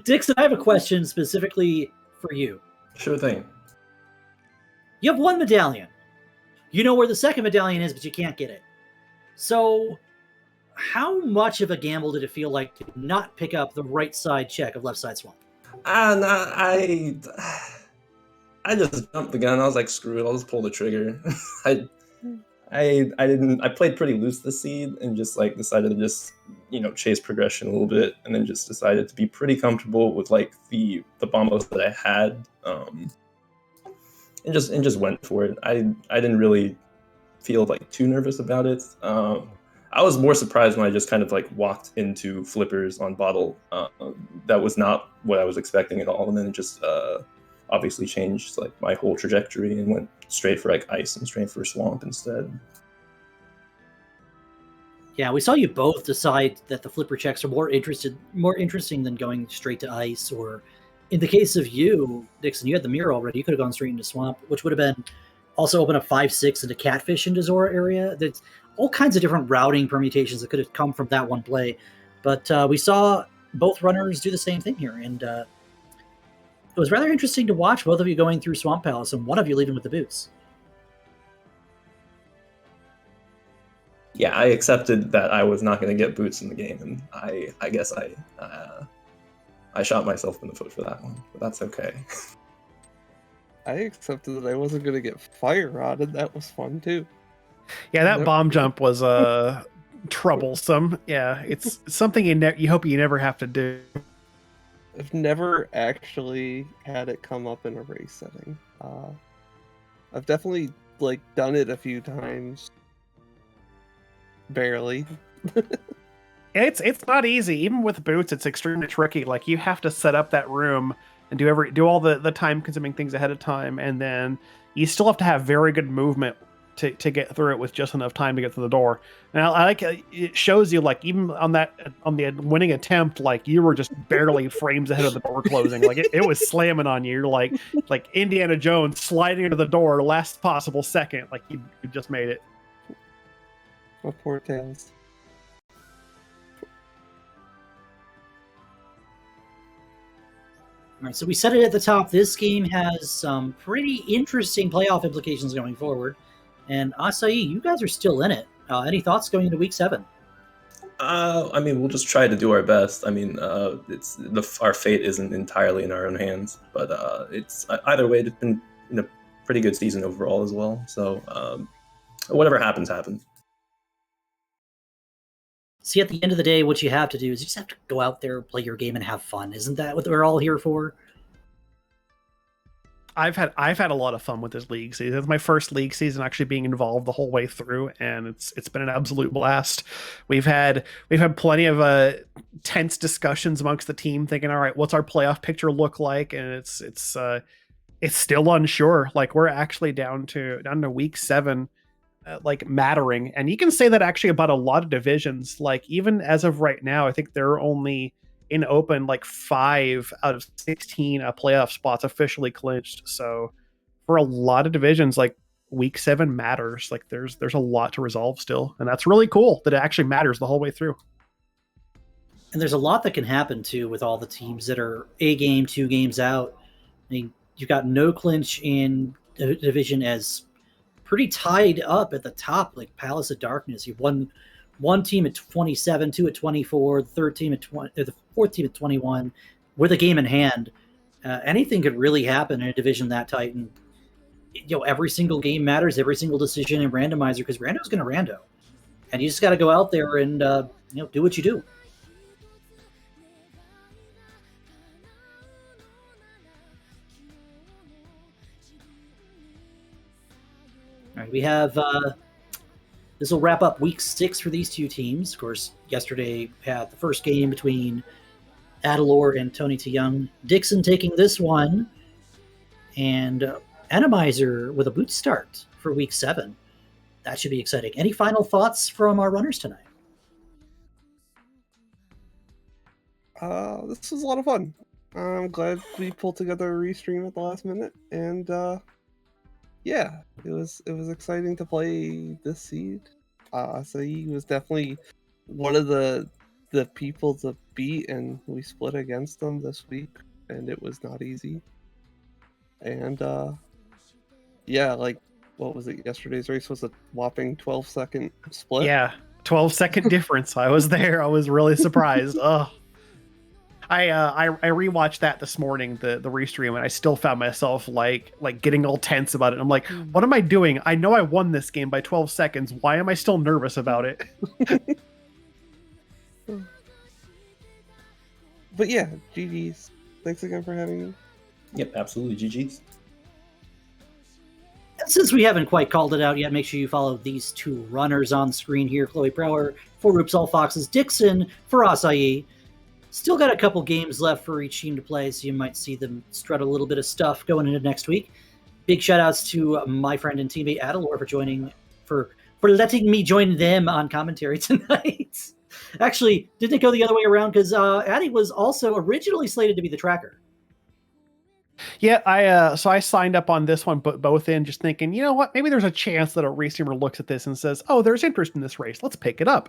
Dickson, I have a question specifically for you. Sure thing. You have one medallion. You know where the second medallion is, but you can't get it. So, how much of a gamble did it feel like to not pick up the right side check of left side swamp? I just jumped the gun. I was like, screw it, I'll just pull the trigger. I played pretty loose this seed and just like decided to just, chase progression a little bit, and then just decided to be pretty comfortable with like the bombos that I had, and just went for it. I didn't really feel like too nervous about it. I was more surprised when I just kind of like walked into flippers on bottle. That was not what I was expecting at all, and then it just obviously changed like my whole trajectory and went straight for like ice and straight for swamp instead. Yeah, we saw you both decide that the flipper checks are more interesting than going straight to ice. Or in the case of you, Dickson, you had the mirror already. You could have gone straight into swamp, which would have been also open up 5-6 into catfish into Zora area. There's all kinds of different routing permutations that could have come from that one play. But we saw both runners do the same thing here, and it was rather interesting to watch both of you going through Swamp Palace and one of you leaving with the boots. Yeah, I accepted that I was not going to get boots in the game, and I guess I shot myself in the foot for that one, but that's okay. I accepted that I wasn't going to get fire rotted. That was fun too. Yeah, that bomb jump was troublesome. Yeah, it's something you hope you never have to do. I've never actually had it come up in a race setting. I've definitely like done it a few times. Barely. It's not easy. Even with boots, it's extremely tricky. Like you have to set up that room and do all the time consuming things ahead of time, and then you still have to have very good movement to get through it with just enough time to get through the door. And I like it shows you like even on the winning attempt, like you were just barely frames ahead of the door closing. Like it was slamming on you. You're like Indiana Jones sliding into the door last possible second. Like you just made it. Oh, poor Tails. All right, so we said it at the top. This game has some pretty interesting playoff implications going forward. And Acai, you guys are still in it. Any thoughts going into week 7? I mean, we'll just try to do our best. I mean, our fate isn't entirely in our own hands, but it's either way. It's been a pretty good season overall as well. So whatever happens, happens. See, at the end of the day, what you have to do is you just have to go out there, play your game, and have fun. Isn't that what we're all here for? I've had a lot of fun with this league season. It's my first league season actually being involved the whole way through, and it's been an absolute blast. We've had plenty of tense discussions amongst the team, thinking, all right, what's our playoff picture look like? And it's still unsure. Like we're actually down to week 7, like mattering, and you can say that actually about a lot of divisions. Like even as of right now, I think there are only in open like 5 out of 16 playoff spots officially clinched. So for a lot of divisions, like week 7 matters. Like there's a lot to resolve still, and that's really cool that it actually matters the whole way through. And there's a lot that can happen too with all the teams that are a game, 2 games out. I mean, you've got no clinch in the division as pretty tied up at the top, like Palace of Darkness. You've one team at 27, 2 at 24, the third team at 20, the fourth team at 21, with a game in hand. Anything could really happen in a division that tight, and every single game matters, every single decision in randomizer, because rando's going to rando, and you just got to go out there and do what you do. All right, we have this will wrap up week 6 for these 2 teams. Of course, yesterday had the first game between Adalor and Tony Young. Dickson taking this one, and Atomizer with a boot start for week 7. That should be exciting. Any final thoughts from our runners tonight? This was a lot of fun. I'm glad we pulled together a restream at the last minute, and yeah, it was exciting to play this seed. So he was definitely one of the people to beat, and we split against them this week, and it was not easy. And yeah, like what was it? Yesterday's race was a whopping 12-second split. Yeah, 12-second difference. I was there. I was really surprised. Oh. I rewatched that this morning, the restream, and I still found myself like getting all tense about it. I'm like, what am I doing? I know I won this game by 12 seconds. Why am I still nervous about it? But yeah, GG's. Thanks again for having me. Yep, absolutely. GG's. And since we haven't quite called it out yet, make sure you follow these 2 runners on screen here. Khloe Prower for Roops All Foxes, Dickson for Acai. Still got a couple games left for each team to play, so you might see them strut a little bit of stuff going into next week. Big shout outs to my friend and teammate Adalor for letting me join them on commentary tonight. Actually, didn't it go the other way around? Because Addy was also originally slated to be the tracker. Yeah, I signed up on this one, but both in, just thinking, you know what, maybe there's a chance that a restreamer looks at this and says, oh, there's interest in this race, let's pick it up.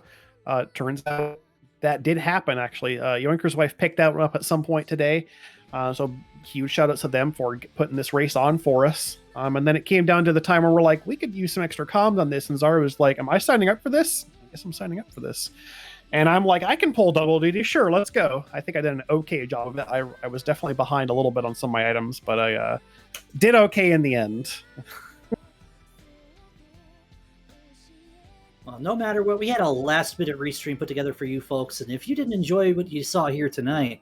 Turns out that did happen, actually. Yoinker's wife picked that one up at some point today. So huge shout outs to them for putting this race on for us. And then it came down to the time where we're like, we could use some extra comms on this. And Zara was like, am I signing up for this? I guess I'm signing up for this. And I'm like, I can pull double duty. Sure, let's go. I think I did an okay job of it. I was definitely behind a little bit on some of my items, but I did okay in the end. Well, no matter what, we had a last-minute restream put together for you folks, and if you didn't enjoy what you saw here tonight,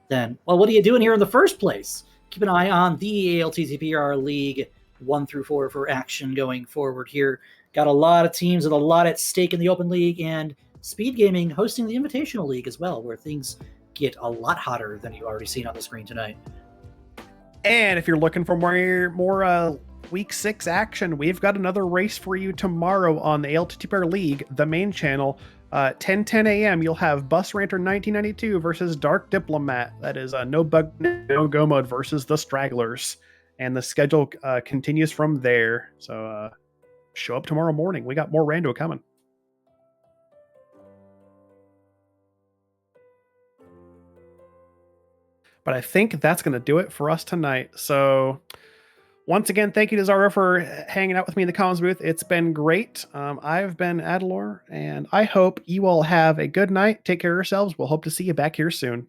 then, well, what are you doing here in the first place? Keep an eye on the ALTTPR League 1-4 for action going forward here. Got a lot of teams with a lot at stake in the Open League, and Speed Gaming hosting the Invitational League as well, where things get a lot hotter than you've already seen on the screen tonight. And if you're looking for more Week 6 action, we've got another race for you tomorrow on the ALTTPR League, the main channel. 10 a.m. you'll have Bus Ranter 1992 versus Dark Diplomat. That is No Bug No Go Mode versus the Stragglers. And the schedule continues from there. So show up tomorrow morning. We got more rando coming. But I think that's going to do it for us tonight. So once again, thank you to Zara for hanging out with me in the comms booth. It's been great. I've been Adalor, and I hope you all have a good night. Take care of yourselves. We'll hope to see you back here soon.